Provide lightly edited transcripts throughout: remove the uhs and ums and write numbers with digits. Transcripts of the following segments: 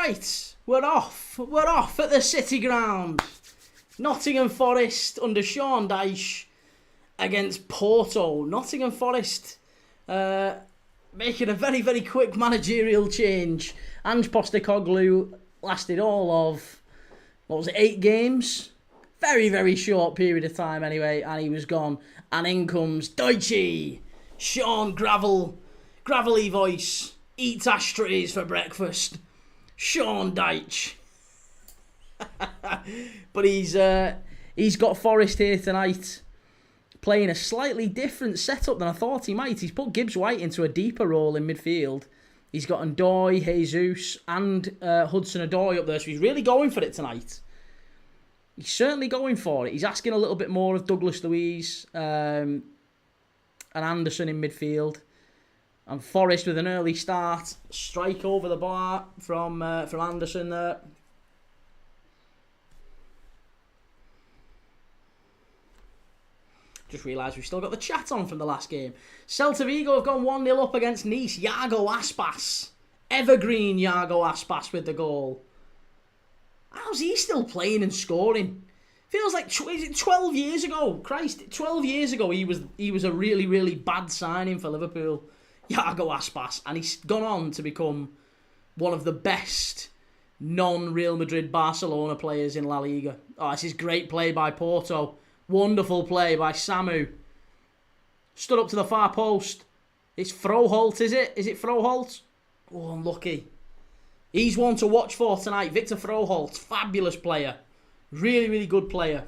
Right, we're off. We're off at the City Ground. Nottingham Forest under Sean Dyche against Porto. Nottingham Forest making a very, very quick managerial change. Ange Postecoglou lasted all of, 8 games? Very, very short period of time anyway, and he was gone. And in comes Dyche. Sean gravelly voice, eats ashtrays for breakfast. Sean Dyche. But he's got Forest here tonight, playing a slightly different setup than I thought he might. He's put Gibbs White into a deeper role in midfield. He's got Ndoye, Jesus and Hudson-Odoi up there, so he's really going for it tonight. He's certainly going for it. He's asking a little bit more of Douglas Luiz and Anderson in midfield. And Forest with an early start. Strike over the bar from Anderson there. Just realised we've still got the chat on from the last game. Celta Vigo have gone 1-0 up against Nice. Iago Aspas. Evergreen Iago Aspas with the goal. How's he still playing and scoring? Feels like, is it 12 years ago? Christ, 12 years ago he was a really, really bad signing for Liverpool. Iago Aspas. And he's gone on to become one of the best non-Real Madrid Barcelona players in La Liga. Oh, this is great play by Porto. Wonderful play by Samu. Stood up to the far post. It's Froholt, is it? Is it Froholt? Oh, unlucky. He's one to watch for tonight. Victor Froholt. Fabulous player. Really, really good player.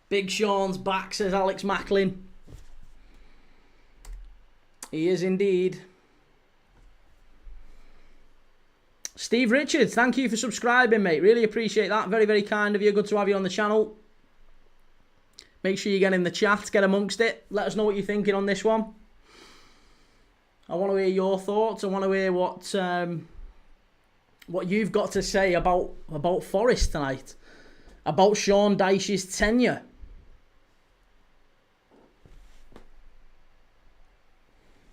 Big Sean's back, says Alex Macklin. He is indeed. Steve Richards, thank you for subscribing, mate. Really appreciate that. Very, very kind of you. Good to have you on the channel. Make sure you get in the chat, get amongst it. Let us know what you're thinking on this one. I want to hear your thoughts. I want to hear what you've got to say about Forest tonight. About Sean Dyche's tenure.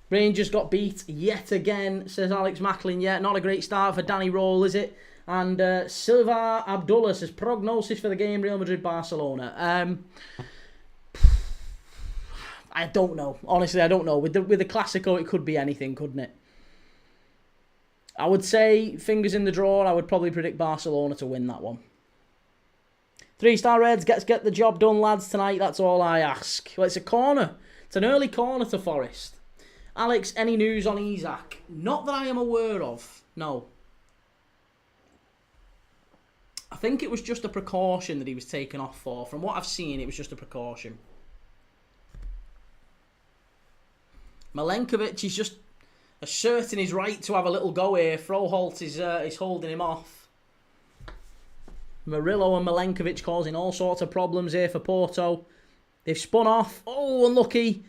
Rangers got beat yet again, says Alex Macklin. Yeah, not a great start for Danny Roll, is it? And Silva Abdullah says, prognosis for the game, Real Madrid-Barcelona. I don't know. Honestly, I don't know. With the Clásico, it could be anything, couldn't it? I would say, fingers in the drawer, I would probably predict Barcelona to win that one. 3-star Reds, get the job done, lads, tonight. That's all I ask. Well, it's a corner. It's an early corner to Forest. Alex, any news on Isak? Not that I am aware of, no. I think it was just a precaution that he was taken off for. From what I've seen, it was just a precaution. Milenkovic is just asserting his right to have a little go here. Froholt is holding him off. Murillo and Milenkovic causing all sorts of problems here for Porto. They've spun off. Oh, unlucky.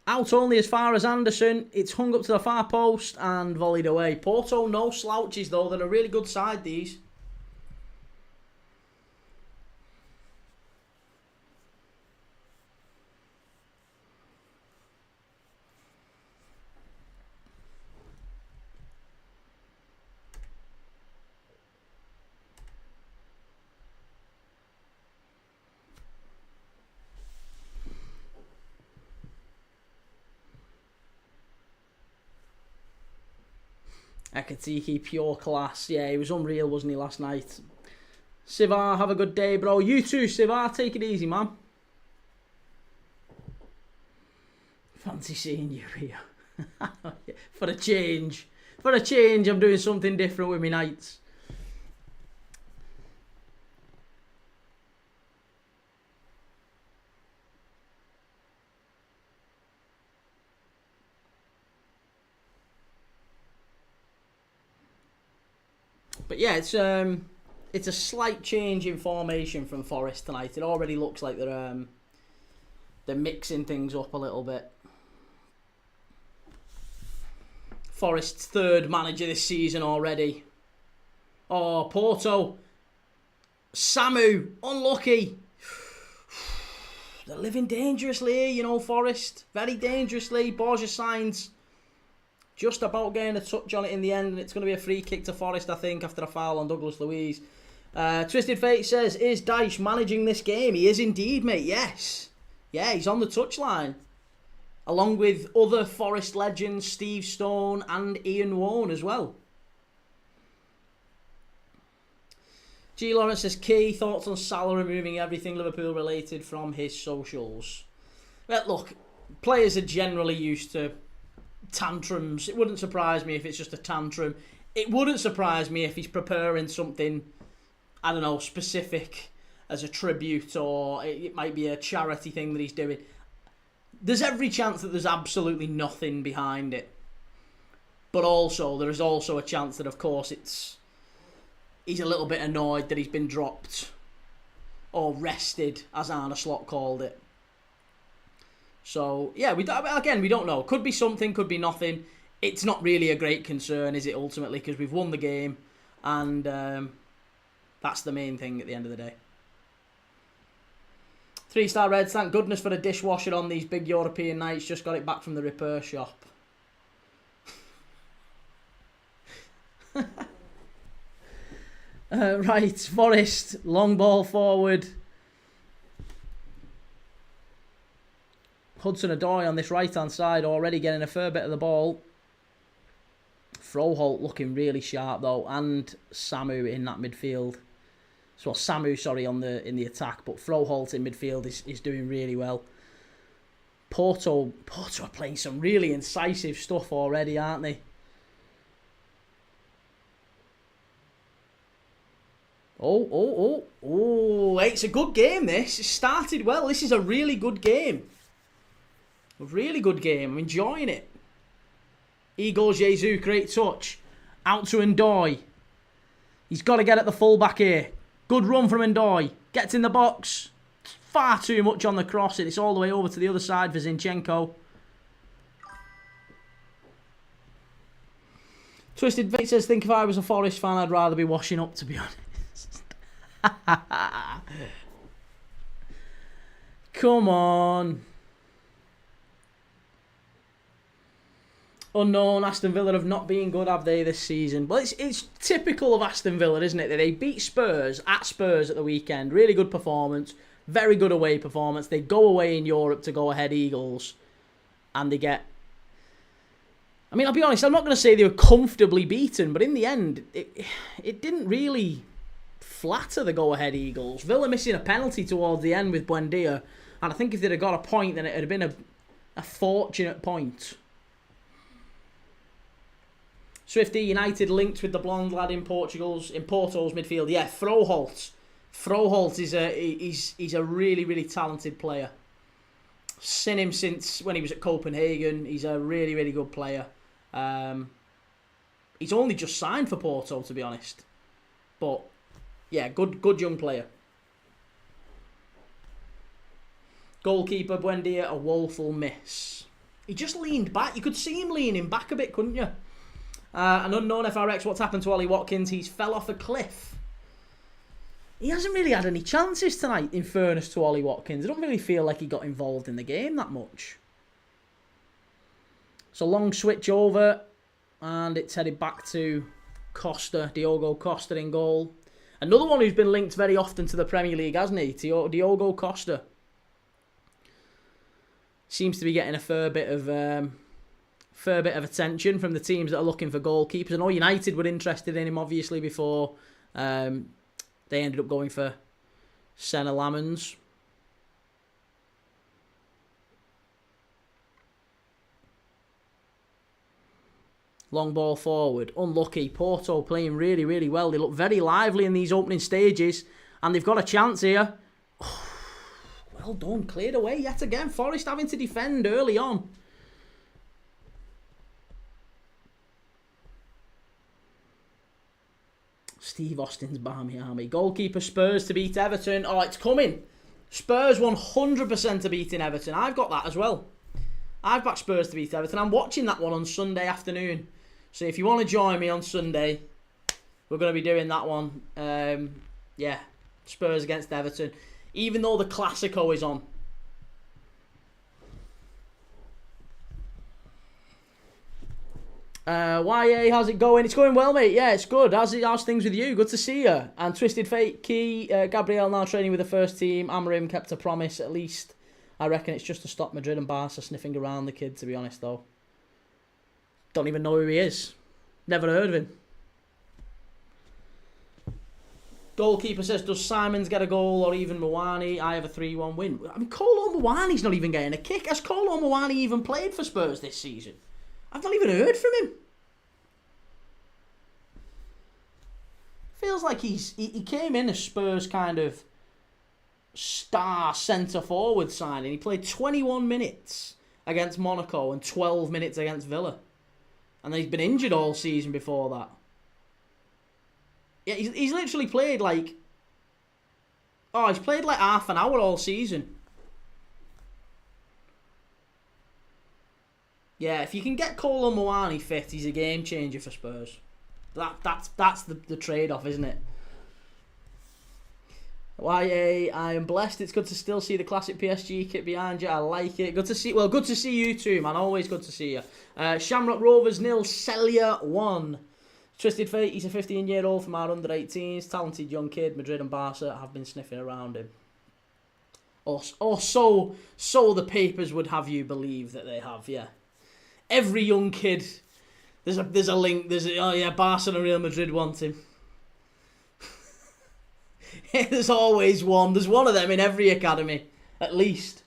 Out only as far as Anderson. It's hung up to the far post and volleyed away. Porto, no slouches though. They're a really good side, these. Ekatiki, pure class. Yeah, he was unreal, wasn't he, last night? Sivar, have a good day, bro. You too, Sivar. Take it easy, man. Fancy seeing you here. For a change. For a change, I'm doing something different with my nights. But yeah, it's a slight change in formation from Forest tonight. It already looks like they're mixing things up a little bit. Forest's third manager this season already. Oh, Porto. Samu, unlucky. They're living dangerously here, Forest. Very dangerously. Borja Sainz just about getting a touch on it in the end, and it's going to be a free kick to Forest, I think, after a foul on Douglas Luiz. Twisted Fate says, is Dyche managing this game? He is indeed, mate, yes. Yeah, he's on the touchline. Along with other Forest legends, Steve Stone and Ian Warne as well. G. Lawrence says, key thoughts on Salah removing everything Liverpool related from his socials. Well, look, players are generally used to tantrums. It wouldn't surprise me if it's just a tantrum. It wouldn't surprise me if he's preparing something, I don't know, specific as a tribute, or it might be a charity thing that he's doing. There's every chance that there's absolutely nothing behind it. But also, there is also a chance that, of course, he's a little bit annoyed that he's been dropped or rested, as Arne Slot called it. So, yeah, we don't know. Could be something, could be nothing. It's not really a great concern, is it, ultimately, because we've won the game, and that's the main thing at the end of the day. 3-star Reds, thank goodness for a dishwasher on these big European nights. Just got it back from the repair shop. Right, Forest, long ball forward. Hudson-Odoi on this right-hand side, already getting a fair bit of the ball. Froholt looking really sharp though, and Samu in that midfield. So Samu, sorry, in the attack, but Froholt in midfield is doing really well. Porto are playing some really incisive stuff already, aren't they? Oh, it's a good game, this. It started well. This is a really good game. A really good game. I'm enjoying it. Igor Jesus, great touch. Out to Ndoi. He's got to get at the full-back here. Good run from Ndoi. Gets in the box. Far too much on the cross. It's all the way over to the other side for Zinchenko. Twisted Vic says, think if I was a Forest fan, I'd rather be washing up, to be honest. Come on. Unknown, Aston Villa have not been good, have they, this season? Well, it's typical of Aston Villa, isn't it? That they beat Spurs at the weekend. Really good performance. Very good away performance. They go away in Europe to go ahead Eagles. And they get... I mean, I'll be honest, I'm not going to say they were comfortably beaten, but in the end, it didn't really flatter the go-ahead Eagles. Villa missing a penalty towards the end with Buendia, and I think if they'd have got a point, then it would have been a fortunate point. Swifty United linked with the blonde lad in Porto's midfield. Yeah, Froholt. Froholt is a really, really talented player. Seen him since when he was at Copenhagen. He's a really, really good player. He's only just signed for Porto, to be honest. But yeah, good young player. Goalkeeper Buendia, a woeful miss. He just leaned back. You could see him leaning back a bit, couldn't you? An unknown FRX, what's happened to Ollie Watkins? He's fell off a cliff. He hasn't really had any chances tonight, in fairness to Ollie Watkins. I don't really feel like he got involved in the game that much. So long switch over, and it's headed back to Costa, Diogo Costa in goal. Another one who's been linked very often to the Premier League, hasn't he? Diogo Costa. Seems to be getting a fair bit of attention from the teams that are looking for goalkeepers. I know United were interested in him, obviously, before they ended up going for Senna Lamons. Long ball forward. Unlucky. Porto playing really, really well. They look very lively in these opening stages. And they've got a chance here. Oh, well done. Cleared away yet again. Forest having to defend early on. Steve Austin's Barmy Army. Goalkeeper Spurs to beat Everton. Oh, it's coming. Spurs 100% to beating Everton. I've got that as well. I've backed Spurs to beat Everton. I'm watching that one on Sunday afternoon. So if you want to join me on Sunday, we're going to be doing that one. Yeah, Spurs against Everton. Even though the Classico is on. YA, how's it going? It's going well, mate. Yeah, it's good. How's things with you? Good to see you. And Twisted Fate, Key, Gabriel now training with the first team. Amarim kept a promise, at least. I reckon it's just to stop Madrid and Barca sniffing around the kid, to be honest, though. Don't even know who he is. Never heard of him. Goalkeeper says, does Simons get a goal or even Mawani? I have a 3-1 win. I mean, Kolo Mawani's not even getting a kick. Has Kolo Mawani even played for Spurs this season? I've not even heard from him. Feels like he came in as Spurs kind of star centre-forward signing. He played 21 minutes against Monaco and 12 minutes against Villa. And then he's been injured all season before that. Yeah, he's literally played like... Oh, he's played like half an hour all season. Yeah, if you can get Kolo Muani fit, he's a game changer for Spurs. That's the trade-off, isn't it? YA, I am blessed. It's good to still see the classic PSG kit behind you. I like it. Good to see you too, man. Always good to see you. Shamrock Rovers 0, Celia 1. Twisted Fate, he's a 15-year-old from our under-18s. Talented young kid. Madrid and Barca have been sniffing around him. Or so the papers would have you believe that they have, yeah. Every young kid, there's a link. Oh yeah, Barca and Real Madrid want him. There's always one. There's one of them in every academy, at least.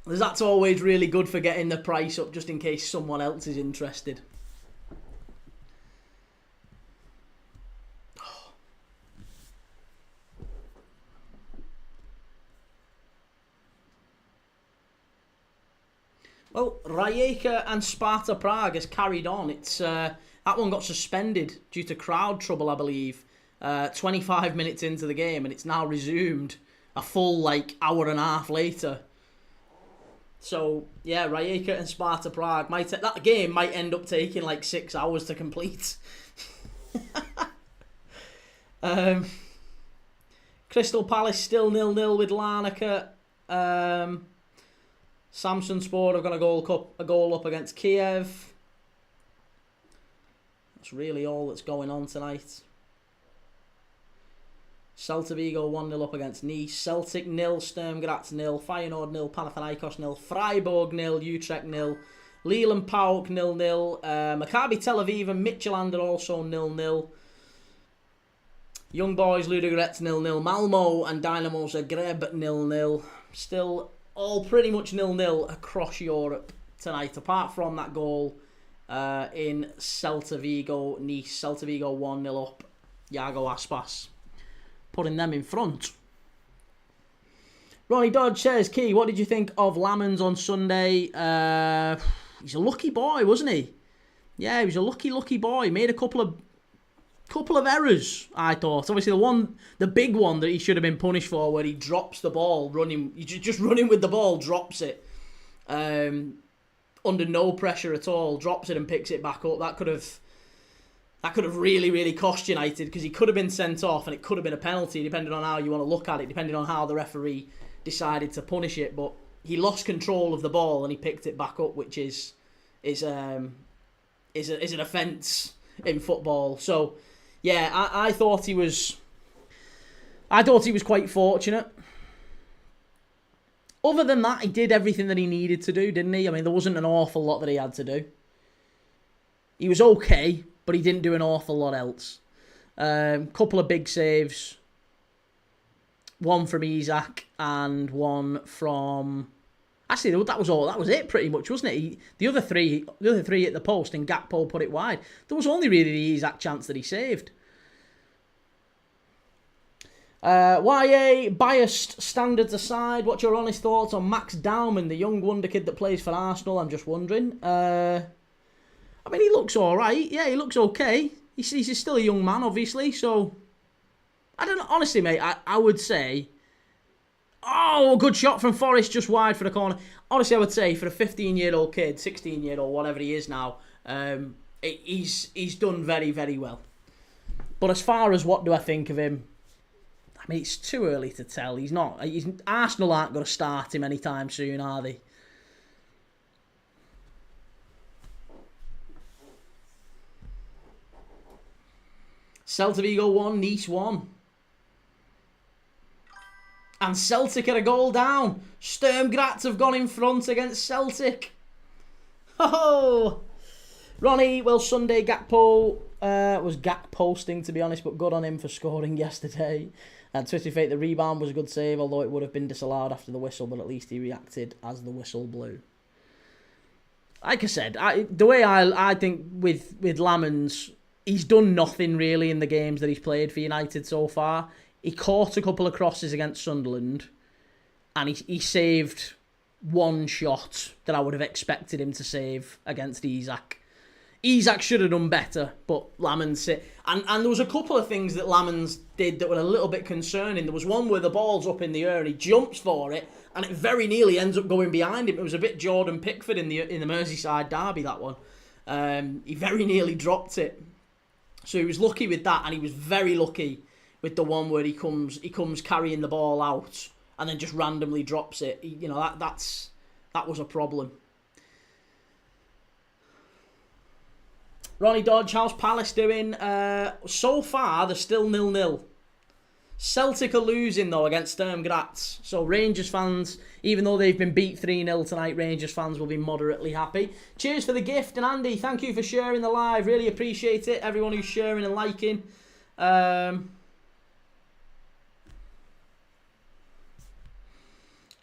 That's always really good for getting the price up, just in case someone else is interested. Well, Rijeka and Sparta Prague has carried on. It's that one got suspended due to crowd trouble, I believe, 25 minutes into the game, and it's now resumed a full hour and a half later. So yeah, Rijeka and Sparta Prague that game might end up taking 6 hours to complete. Crystal Palace still 0-0 with Larnaca. Samson Sport have got a goal up against Kiev. That's really all that's going on tonight. Celta Vigo 1-0 up against Nice. Celtic 0, Sturm Graz 0, Feyenoord 0, Panathinaikos 0, Freiburg 0, Utrecht 0, Lille and PAOK 0-0. Maccabi Tel Aviv and Midtjylland are also 0-0. Young Boys Ludogorets 0-0. Malmo and Dynamo Zagreb 0-0. Still all pretty much 0-0 across Europe tonight, apart from that goal in Celta Vigo Nice. Celta Vigo 1-0 up. Iago Aspas putting them in front. Ronnie Dodge says, Key, what did you think of Lamans on Sunday? He's a lucky boy, wasn't he? Yeah, he was a lucky boy. Made a couple of errors, I thought. Obviously, the big one that he should have been punished for, where he drops the ball, just running with the ball, drops it. Under no pressure at all, drops it and picks it back up. That could have really, really cost United, because he could have been sent off and it could have been a penalty, depending on how you want to look at it, depending on how the referee decided to punish it. But he lost control of the ball and he picked it back up, which is an offence in football. So yeah, I thought he was quite fortunate. Other than that, he did everything that he needed to do, didn't he? I mean, there wasn't an awful lot that he had to do. He was okay, but he didn't do an awful lot else. Couple of big saves. One from Isak and one from... Actually, that was all. That was it, pretty much, wasn't it? The other three hit the post and Gakpo put it wide. There was only really the Isak chance that he saved. YA, biased standards aside, what's your honest thoughts on Max Dowman, the young wonder kid that plays for Arsenal? I'm just wondering. I mean, he looks all right. Yeah, he looks okay. He's still a young man, obviously. So, I don't know. Honestly, mate, I would say, Oh, good shot from Forrest, just wide for the corner. Honestly, I would say for a 15-year-old kid, 16-year-old, whatever he is now, he's done very, very well. But as far as what do I think of him, I mean, it's too early to tell. Arsenal aren't going to start him anytime soon, are they? Celta Vigo 1, Nice 1. And Celtic are a goal down. Sturm Graz have gone in front against Celtic. Oh, Ronnie, well, Sunday Gakpo was Gak-posting, to be honest, but good on him for scoring yesterday. And Twisty Fate, the rebound was a good save, although it would have been disallowed after the whistle, but at least he reacted as the whistle blew. Like I said, the way I think with Lamens, he's done nothing really in the games that he's played for United so far. He caught a couple of crosses against Sunderland, and he saved one shot that I would have expected him to save against Isak. Isak should have done better, but Lamens... And there was a couple of things that Lamens did that were a little bit concerning. There was one where the ball's up in the air and he jumps for it, and it very nearly ends up going behind him. It was a bit Jordan Pickford in the Merseyside derby, that one. He very nearly dropped it. So he was lucky with that, and he was very lucky with the one where he comes carrying the ball out and then just randomly drops it. That was a problem. Ronnie Dodge, how's Palace doing? So far, they're still 0-0. Celtic are losing, though, against Sturm Graz. So Rangers fans, even though they've been beat 3-0 tonight, Rangers fans will be moderately happy. Cheers for the gift, and Andy, thank you for sharing the live. Really appreciate it. Everyone who's sharing and liking.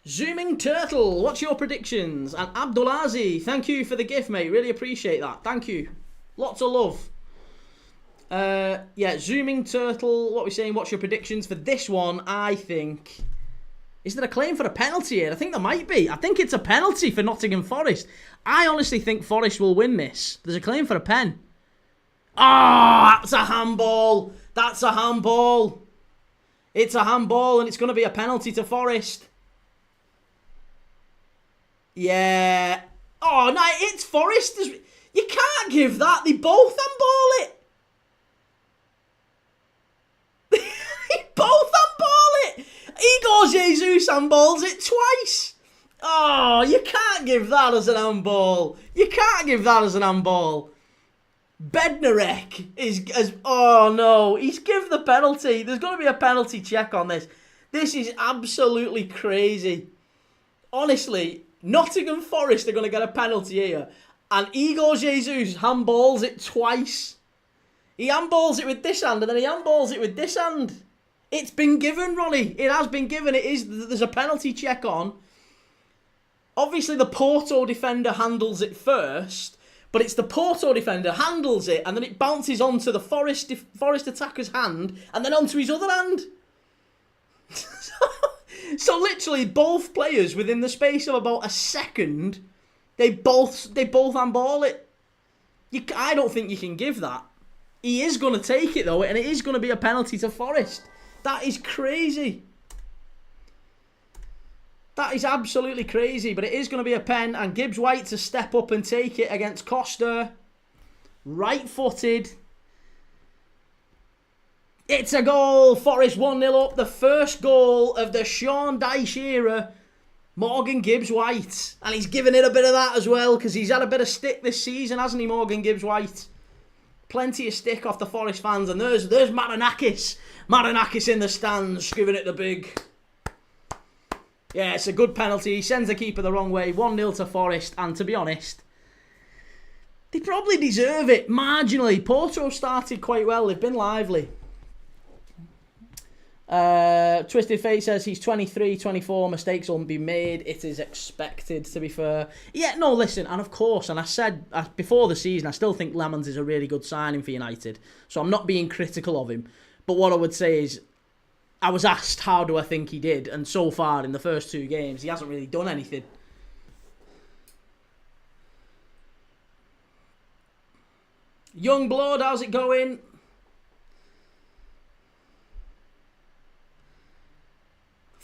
Zooming Turtle, what's your predictions? And Abdulazi, thank you for the gift, mate. Really appreciate that. Thank you. Lots of love. Yeah, Zooming Turtle, what are we saying? What's your predictions for this one? I think... Is there a claim for a penalty here? I think there might be. I think it's a penalty for Nottingham Forest. I honestly think Forest will win this. There's a claim for a pen. Oh, that's a handball. That's a handball. It's a handball and it's going to be a penalty to Forest. Yeah. Oh, no, it's Forest. You can't give that. They both handball it. They both handball it. Igor Jesus handballs it twice. Oh, you can't give that as an handball. You can't give that as an handball. Bednarek is... Oh, no. He's given the penalty. There's going to be a penalty check on this. This is absolutely crazy. Honestly, Nottingham Forest are going to get a penalty here. And Igor Jesus handballs it twice. He handballs it with this hand and then he handballs it with this hand. It's been given, Ronnie. It has been given. There's a penalty check on. Obviously, the Porto defender handles it first, but it's the Porto defender handles it and then it bounces onto the Forest attacker's hand and then onto his other hand. So literally, both players within the space of about a second, they both handball it. I don't think you can give that. He is going to take it though, and it is going to be a penalty to Forest. That is crazy. That is absolutely crazy, but it is going to be a pen, and Gibbs White to step up and take it against Costa. Right-footed. It's a goal. Forest 1-0 up. The first goal of the Sean Dyche era. Morgan Gibbs White. And he's given it a bit of that as well, because he's had a bit of stick this season, hasn't he, Morgan Gibbs White? Plenty of stick off the Forest fans. And there's Marinakis. Marinakis in the stands, giving it the big... Yeah, it's a good penalty. He sends the keeper the wrong way. 1-0 to Forest. And to be honest, they probably deserve it. Marginally. Porto started quite well. They've been lively. Twisted Fate says he's 23, 24. Mistakes won't be made. It is expected, to be fair. Yeah, no, listen. And of course, and I said before the season, I still think Lemons is a really good signing for United. So I'm not being critical of him. But what I would say is, I was asked how do I think he did, and so far in the first two games, he hasn't really done anything. Young Blood, how's it going?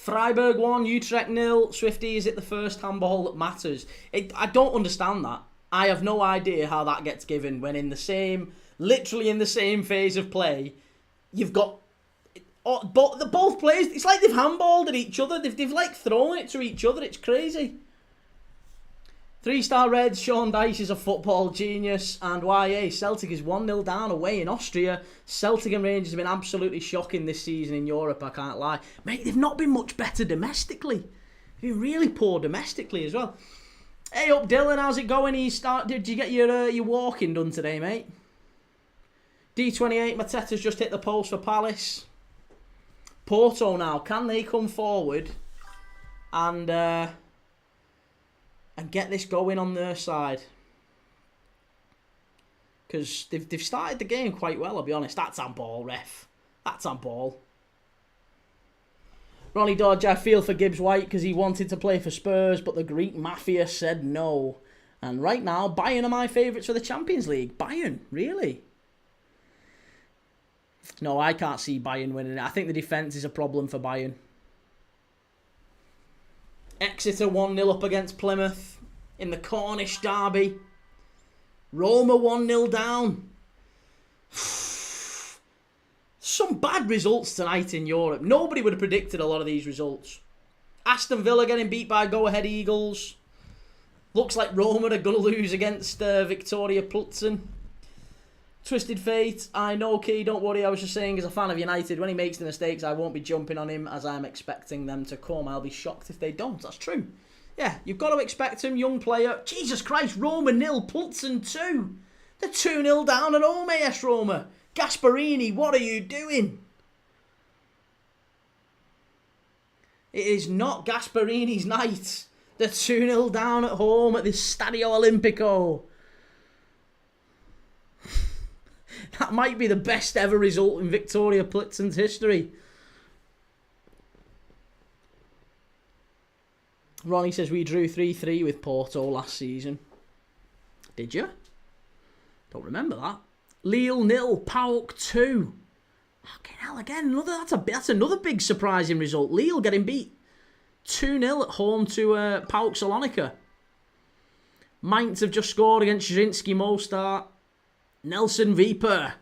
Freiburg 1, Utrecht 0. Swifty, is it the first handball that matters? I don't understand that. I have no idea how that gets given when literally in the same phase of play, you've got both players. It's like they've handballed at each other. They've like thrown it to each other. It's crazy. 3-star Reds, Sean Dyche is a football genius. And YA, Celtic is 1-0 down away in Austria. Celtic and Rangers have been absolutely shocking this season in Europe, I can't lie. Mate, they've not been much better domestically. They've been really poor domestically as well. Hey up Dylan, how's it going? Did you get your walking done today, mate? D28, Mateta's just hit the post for Palace. Porto now, can they come forward and get this going on their side? Because they've started the game quite well, I'll be honest. That's on ball, ref. That's on ball. Ronnie Dodge, I feel for Gibbs White because he wanted to play for Spurs, but the Greek Mafia said no. And right now, Bayern are my favourites for the Champions League. Bayern, really? No, I can't see Bayern winning it. I think the defence is a problem for Bayern. Exeter 1-0 up against Plymouth in the Cornish derby. Roma 1-0 down. Some bad results tonight in Europe. Nobody would have predicted a lot of these results. Aston Villa getting beat by Go Ahead Eagles. Looks like Roma are going to lose against Victoria Plzen. Twisted Fate, I know, Key, don't worry. I was just saying, as a fan of United, when he makes the mistakes, I won't be jumping on him as I'm expecting them to come. I'll be shocked if they don't. That's true. Yeah, you've got to expect him, young player. Jesus Christ, Roma 0, Plzen 2. They're 2-0 down at home, AS Roma. Gasparini, what are you doing? It is not Gasparini's night. They're 2-0 down at home at the Stadio Olimpico. That might be the best ever result in Victoria Plzen's history. Ronnie says we drew 3-3 with Porto last season. Did you? Don't remember that. Lille 0, PAOK 2. Fucking hell, again, that's another big surprising result. Lille getting beat 2-0 at home to PAOK Salonika. Mainz have just scored against Zrinski Mostar. Nelson Viper.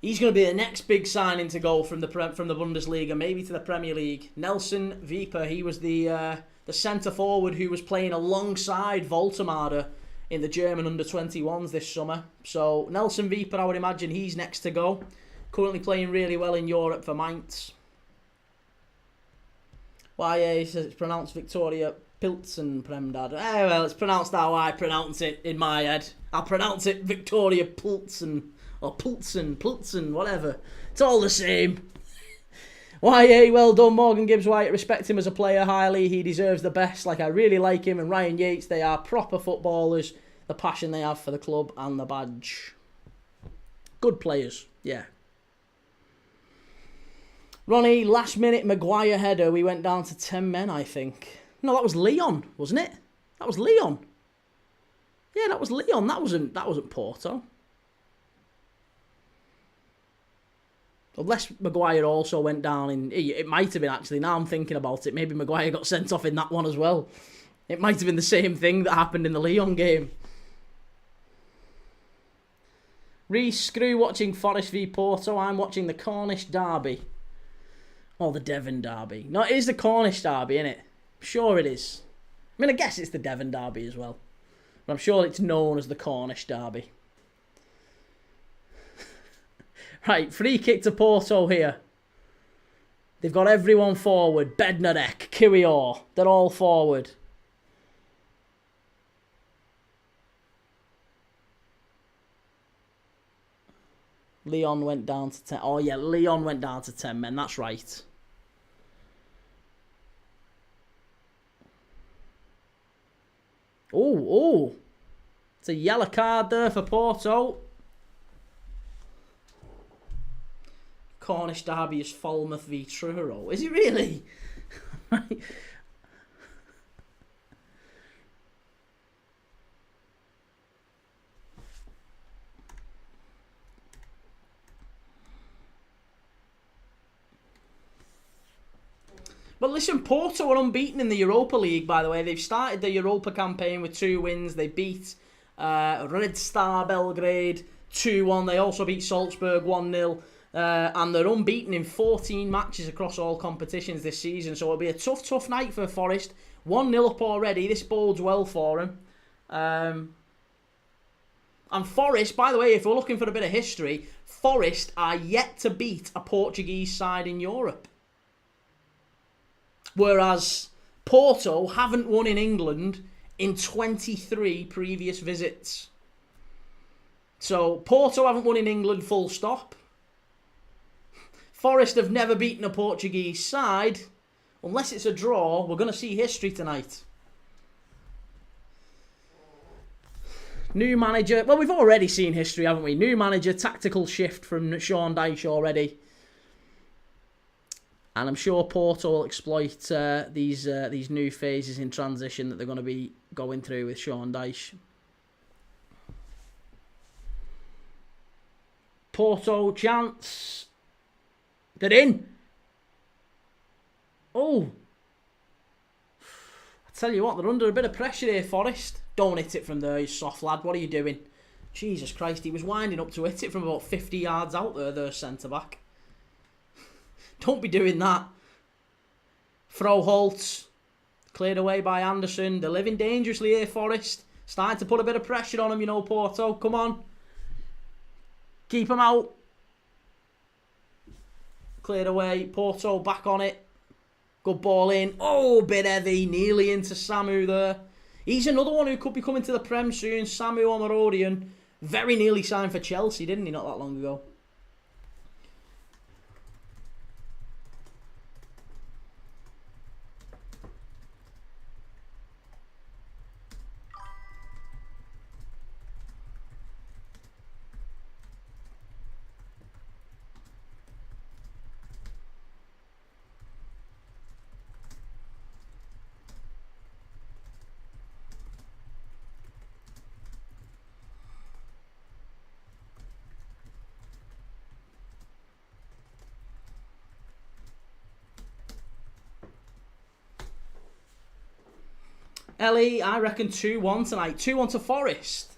He's going to be the next big signing to go from the Bundesliga, maybe to the Premier League. Nelson Viper, he was the centre forward who was playing alongside Voltemade in the German under-21s this summer. So Nelson Viper, I would imagine he's next to go. Currently playing really well in Europe for Mainz. YA says it's pronounced Victoria Pilsen Premdad. Well, it's pronounced how I pronounce it in my head. I'll pronounce it Victoria Pilsen. Or Pilsen, whatever. It's all the same. YA, well done, Morgan Gibbs White. Respect him as a player highly. He deserves the best. Like, I really like him. And Ryan Yates, they are proper footballers. The passion they have for the club and the badge. Good players, yeah. Ronnie, last minute Maguire header. We went down to 10 men, I think. No, that was Leon, wasn't it? That was Leon. Yeah, that was Leon. That wasn't Porto. Unless Maguire also went down in... It might have been, actually. Now I'm thinking about it. Maybe Maguire got sent off in that one as well. It might have been the same thing that happened in the Lyon game. Reece, screw watching Forest v Porto. I'm watching the Cornish derby. Or the Devon derby. No, it is the Cornish derby, isn't it? Sure it is. I mean, I guess it's the Devon derby as well. But I'm sure it's known as the Cornish derby. Right, free kick to Porto here. They've got everyone forward. Bednarek, Kiwior, they're all forward. Leon went down to 10. Oh yeah, Leon went down to 10 men, that's right. Oh. It's a yellow card there for Porto. Cornish derby is Falmouth v Truro. Is it really? Right. But listen, Porto are unbeaten in the Europa League, by the way. They've started the Europa campaign with 2 wins. They beat Red Star Belgrade 2-1. They also beat Salzburg 1-0. And they're unbeaten in 14 matches across all competitions this season. So it'll be a tough night for Forest. 1-0 up already. This bodes well for them. And Forest, by the way, if we're looking for a bit of history, Forest are yet to beat a Portuguese side in Europe. Whereas Porto haven't won in England in 23 previous visits. So Porto haven't won in England, full stop. Forest have never beaten a Portuguese side. Unless it's a draw, we're going to see history tonight. New manager. Well, we've already seen history, haven't we? New manager, tactical shift from Sean Dyche already. And I'm sure Porto will exploit these new phases in transition that they're going to be going through with Sean Dyche. Porto chance. They're in. Oh. I tell you what, they're under a bit of pressure here, Forest. Don't hit it from there, you soft lad. What are you doing? Jesus Christ, he was winding up to hit it from about 50 yards out there centre-back. Don't be doing that. Throw Holtz. Cleared away by Anderson. They're living dangerously here, Forest. Starting to put a bit of pressure on them, you know, Porto. Come on. Keep them out. Cleared away. Porto back on it. Good ball in. Oh, bit heavy. Nearly into Samu there. He's another one who could be coming to the Prem soon. Samu Omarodian. Very nearly signed for Chelsea, didn't he, not that long ago? Ellie, I reckon 2-1 tonight. 2-1 to Forest.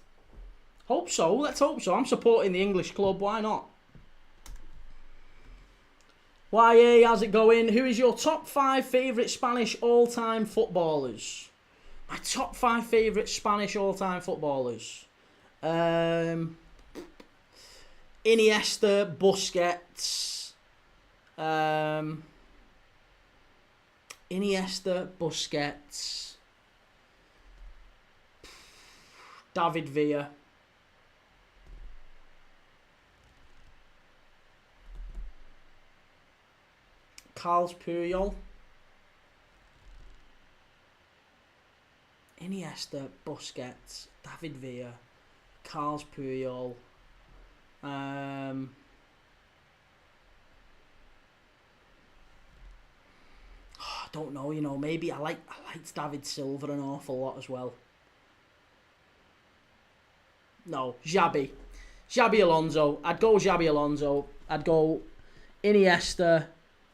Hope so. Let's hope so. I'm supporting the English club. Why not? YA, how's it going? Who is your top 5 favourite Spanish all-time footballers? My top 5 favourite Spanish all-time footballers. Iniesta, Busquets. Iniesta, Busquets. David Villa. Carles Puyol. Iniesta, Busquets, David Villa, Carles Puyol. I don't know, you know, maybe I liked David Silva an awful lot as well. No, Xabi Alonso. I'd go Xabi Alonso. I'd go Iniesta,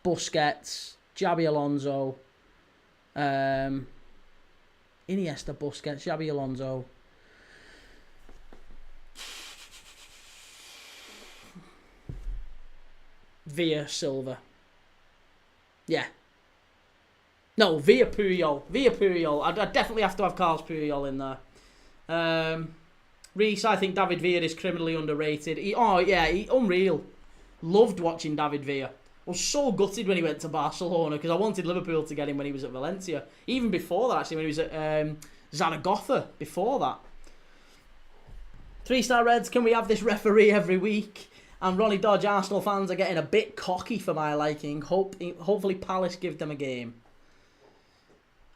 Busquets, Xabi Alonso. Iniesta, Busquets, Xabi Alonso. Villa Silva. Yeah. No, Villa Puyol. I'd definitely have to have Carles Puyol in there. Reese, I think David Villa is criminally underrated. Unreal. Loved watching David Villa. I was so gutted when he went to Barcelona because I wanted Liverpool to get him when he was at Valencia. Even before that, actually, when he was at Zaragoza. Before that. 3-star Reds, can we have this referee every week? And Ronnie Dodge, Arsenal fans are getting a bit cocky for my liking. Hopefully Palace give them a game.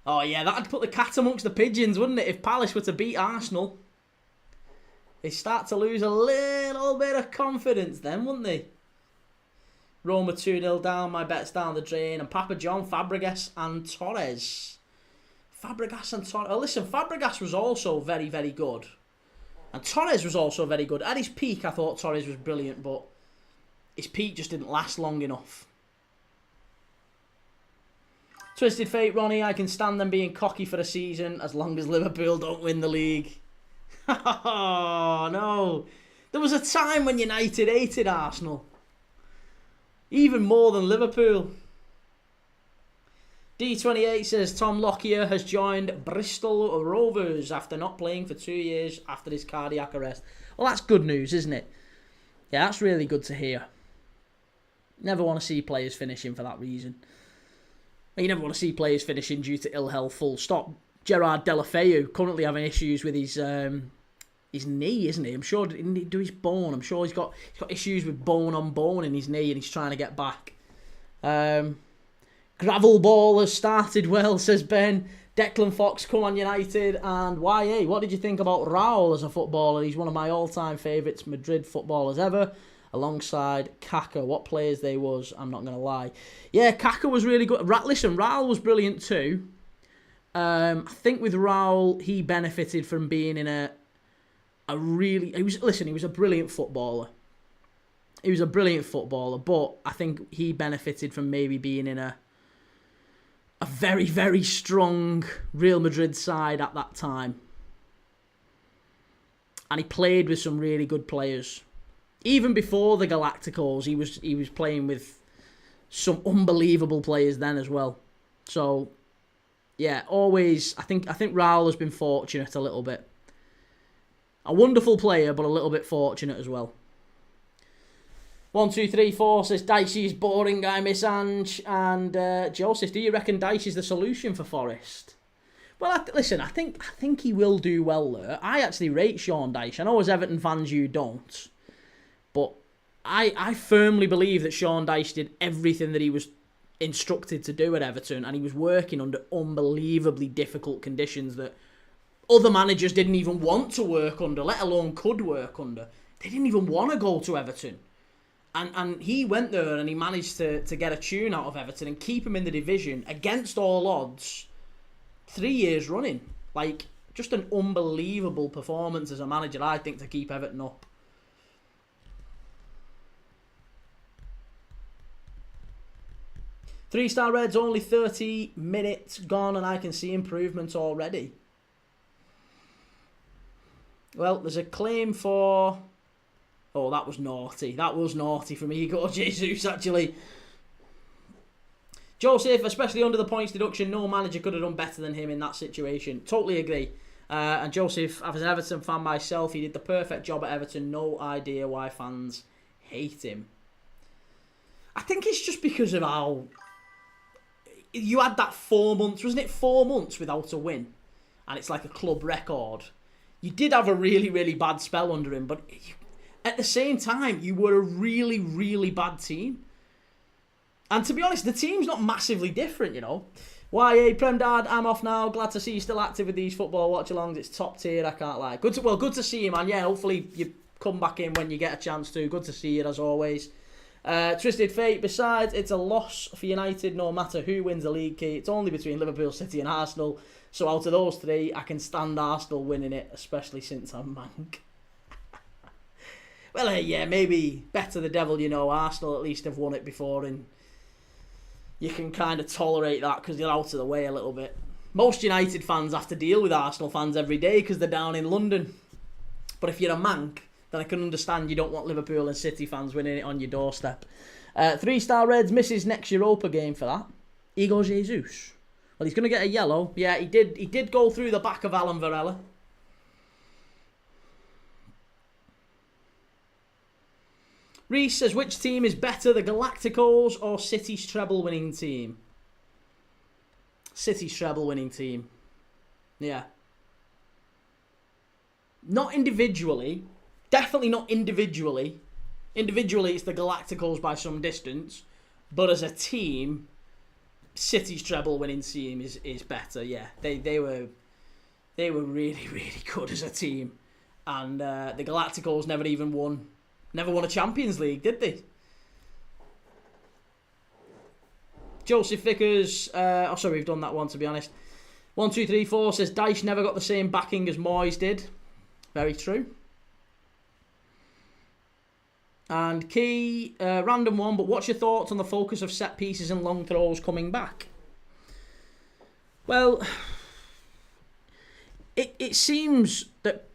Oh yeah, that'd put the cat amongst the pigeons, wouldn't it? If Palace were to beat Arsenal. They start to lose a little bit of confidence then, wouldn't they? Roma 2-0 down, my bet's down the drain. And Papa John, Fabregas and Torres. Oh, listen, Fabregas was also very, very good. And Torres was also very good. At his peak, I thought Torres was brilliant, but his peak just didn't last long enough. Twisted Fate, Ronnie, I can stand them being cocky for a season as long as Liverpool don't win the league. Oh, no. There was a time when United hated Arsenal. Even more than Liverpool. D28 says Tom Lockyer has joined Bristol Rovers after not playing for 2 years after his cardiac arrest. Well, that's good news, isn't it? Yeah, that's really good to hear. Never want to see players finishing for that reason. You never want to see players finishing due to ill health, full stop. Gerard Deulofeu currently having issues with his knee, isn't he? I'm sure, didn't he do his bone? I'm sure he's got issues with bone on bone in his knee and he's trying to get back. Gravel ball has started well, says Ben. Declan Fox, come on United. And YA, what did you think about Raul as a footballer? He's one of my all-time favourites Madrid footballers ever, alongside Kaka. What players they was, I'm not going to lie. Yeah, Kaka was really good. Listen, Raul was brilliant too. I think with Raul, he benefited from being in he was a brilliant footballer. He was a brilliant footballer, but I think he benefited from maybe being in a very, very strong Real Madrid side at that time. And he played with some really good players. Even before the Galacticos, he was playing with some unbelievable players then as well. So, yeah, always, I think Raul has been fortunate a little bit. A wonderful player, but a little bit fortunate as well. 1-2-3-4 says Dicey is boring, I miss Ange. And Joseph, do you reckon Dicey is the solution for Forest? Well, listen, I think he will do well there. I actually rate Sean Dyche. I know as Everton fans you don't. But I firmly believe that Sean Dyche did everything that he was instructed to do at Everton. And he was working under unbelievably difficult conditions that other managers didn't even want to work under, let alone could work under. They didn't even want to go to Everton. And he went there and he managed to get a tune out of Everton and keep him in the division against all odds 3 years running. Like, just an unbelievable performance as a manager, I think, to keep Everton up. Three-star Reds, only 30 minutes gone and I can see improvement already. Well, there's a claim for... Oh, that was naughty. That was naughty from Igor Jesus, actually. Joseph, especially under the points deduction, no manager could have done better than him in that situation. Totally agree. And Joseph, as an Everton fan myself, he did the perfect job at Everton. No idea why fans hate him. I think it's just because of how... You had that 4 months, wasn't it? 4 months without a win. And it's like a club record. You did have a really, really bad spell under him, but... At the same time, you were a really, really bad team. And to be honest, the team's not massively different, you know. YA, Prem Dad, I'm off now. Glad to see you still active with these football watch-alongs. It's top tier, I can't lie. Good to see you, man. Yeah, hopefully you come back in when you get a chance to. Good to see you, as always. Twisted Fate, besides, it's a loss for United no matter who wins the league key. It's only between Liverpool, City and Arsenal. So out of those three, I can stand Arsenal winning it, especially since I'm mank. Well, yeah, maybe better the devil you know. Arsenal at least have won it before and you can kind of tolerate that because they're out of the way a little bit. Most United fans have to deal with Arsenal fans every day because they're down in London. But if you're a mank, then I can understand you don't want Liverpool and City fans winning it on your doorstep. Three-star Reds misses next Europa game for that. Igor Jesus. Well, he's going to get a yellow. Yeah, he did go through the back of Alan Varela. Reese says, which team is better, the Galacticos or City's treble-winning team? City's treble-winning team. Yeah. Not individually. Definitely not individually. Individually, it's the Galacticos by some distance. But as a team, City's treble-winning team is better. Yeah, they were really, really good as a team. And the Galacticos never won a Champions League, did they? Joseph Vickers. Sorry, we've done that one, to be honest. 1-2-3-4 says Dyche never got the same backing as Moyes did. Very true. And Key, random one, but what's your thoughts on the focus of set pieces and long throws coming back? Well, it seems that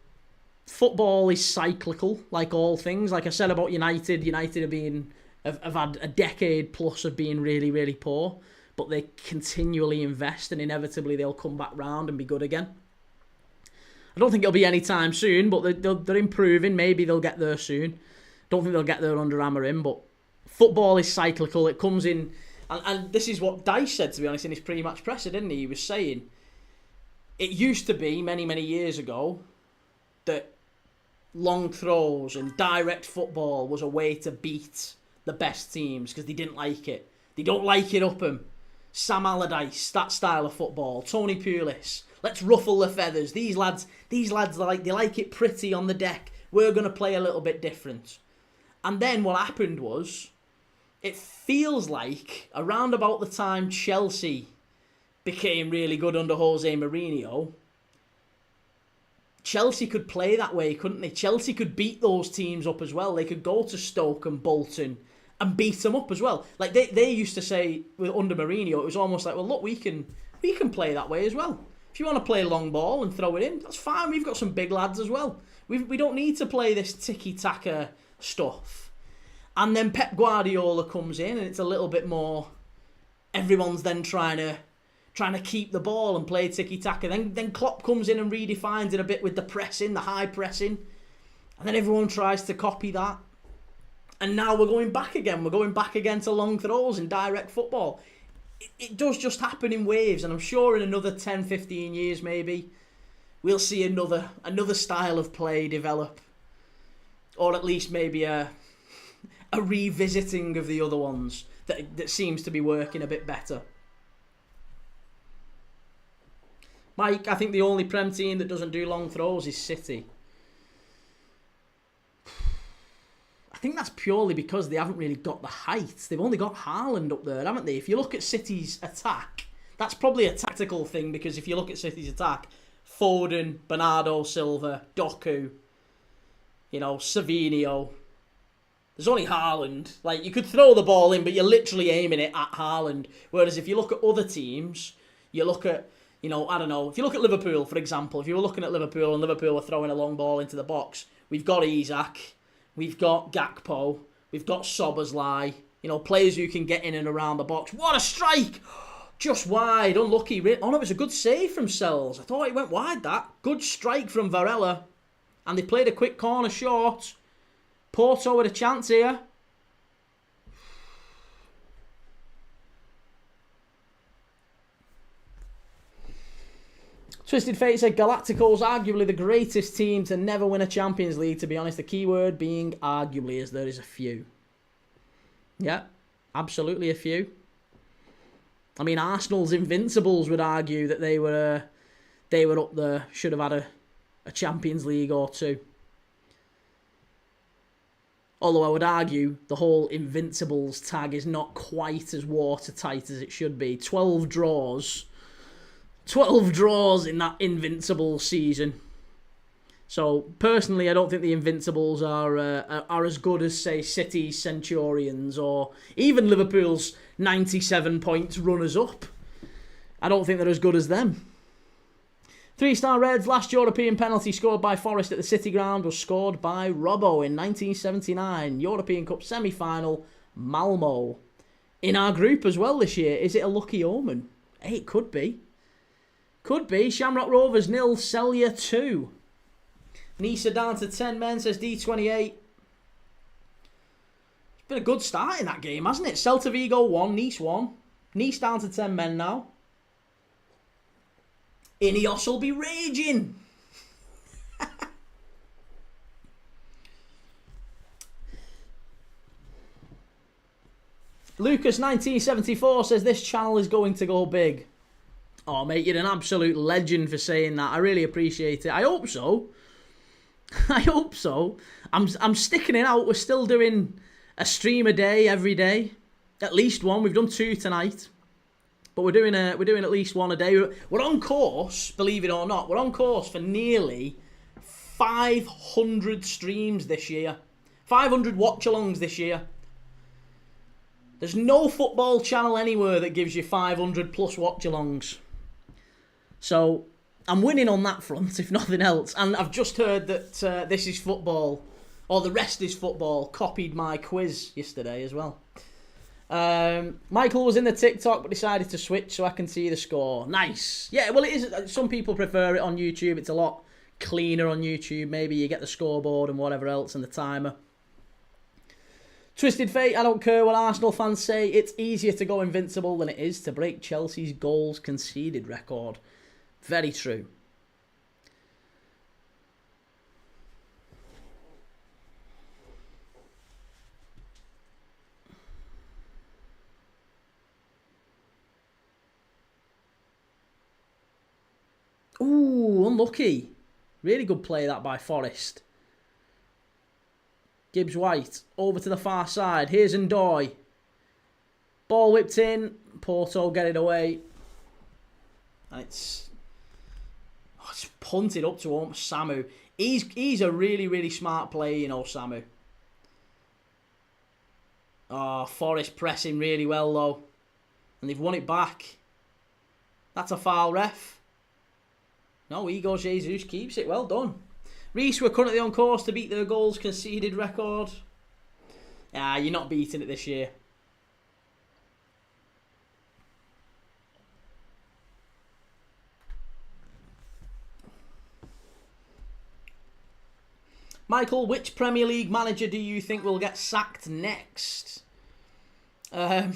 football is cyclical, like all things. Like I said about United, have had a decade plus of being really, really poor, but they continually invest and inevitably they'll come back round and be good again. I don't think it'll be any time soon, but they're improving. Maybe they'll get there soon. Don't think they'll get there under Amorim, but football is cyclical. It comes in, and this is what Dice said, to be honest, in his pre-match presser, didn't he? He was saying, it used to be, many, many years ago, that long throws and direct football was a way to beat the best teams because they didn't like it. They don't like it up them. Sam Allardyce, that style of football. Tony Pulis, let's ruffle the feathers. These lads they like it pretty on the deck. We're going to play a little bit different. And then what happened was, it feels like around about the time Chelsea became really good under Jose Mourinho, Chelsea could play that way, couldn't they? Chelsea could beat those teams up as well. They could go to Stoke and Bolton and beat them up as well. Like they used to say under Mourinho, it was almost like, well, look, we can play that way as well. If you want to play long ball and throw it in, that's fine. We've got some big lads as well. We don't need to play this tiki-taka stuff. And then Pep Guardiola comes in and it's a little bit more, everyone's then trying to keep the ball and play tiki-taka. Then Klopp comes in and redefines it a bit with the pressing, the high pressing. And then everyone tries to copy that. And now we're going back again. We're going back again to long throws and direct football. It does just happen in waves. And I'm sure in another 10, 15 years maybe, we'll see another style of play develop. Or at least maybe a revisiting of the other ones that seems to be working a bit better. Mike, I think the only Prem team that doesn't do long throws is City. I think that's purely because they haven't really got the height. They've only got Haaland up there, haven't they? If you look at City's attack, that's probably a tactical thing, because if you look at City's attack, Foden, Bernardo Silva, Doku, Savinho, there's only Haaland. Like, you could throw the ball in, but you're literally aiming it at Haaland. Whereas if you look at other teams, you look at, I don't know, if you look at Liverpool, for example, if you were looking at Liverpool and Liverpool were throwing a long ball into the box, we've got Isak, we've got Gakpo, we've got Szoboszlai, players who can get in and around the box. What a strike! Just wide, unlucky. Oh no, it was a good save from Sells. I thought it went wide, that. Good strike from Varela. And they played a quick corner short. Porto with a chance here. Twisted Fate said Galacticos arguably the greatest team to never win a Champions League, to be honest. The key word being arguably, as there is a few. Yeah, absolutely a few. I mean, Arsenal's Invincibles would argue that they were up there, should have had a Champions League or two. Although I would argue the whole Invincibles tag is not quite as watertight as it should be. 12 draws in that Invincibles season. So, personally, I don't think the Invincibles are as good as, say, City's Centurions or even Liverpool's 97 points runners-up. I don't think they're as good as them. 3-star Reds, last European penalty scored by Forest at the City Ground was scored by Robbo in 1979. European Cup semi-final, Malmo. In our group as well this year. Is it a lucky omen? Hey, it could be. Could be. Shamrock Rovers 0, Celje 2. Nice are down to 10 men, says D28. It's been a good start in that game, hasn't it? Celta Vigo 1, Nice 1. Nice down to 10 men now. Ineos will be raging. Lucas 1974 says this channel is going to go big. Oh mate, you're an absolute legend for saying that. I really appreciate it. I hope so. I hope so. I'm sticking it out. We're still doing a stream a day every day. At least one. We've done 2 tonight. But we're doing at least 1 a day. We're on course, believe it or not. We're on course for nearly 500 streams this year. 500 watch-alongs this year. There's no football channel anywhere that gives you 500 plus watch-alongs. So I'm winning on that front, if nothing else. And I've just heard that This Is Football, or The Rest Is Football, copied my quiz yesterday as well. Michael was in the TikTok but decided to switch so I can see the score. Nice. Yeah, well, it is. Some people prefer it on YouTube. It's a lot cleaner on YouTube. Maybe you get the scoreboard and whatever else and the timer. Twisted Fate, I don't care what Arsenal fans say. It's easier to go invincible than it is to break Chelsea's goals conceded record. Very true. Ooh, unlucky. Really good play that by Forest. Gibbs-White over to the far side. Here's Ndoye. Ball whipped in. Porto get it away. And it's punted up to Samu. He's a really, really smart player, you know, Samu. Oh, Forest pressing really well, though. And they've won it back. That's a foul, ref. No, Igor Jesus keeps it. Well done. Reece were currently on course to beat their goals conceded record. You're not beating it this year. Michael, which Premier League manager do you think will get sacked next? At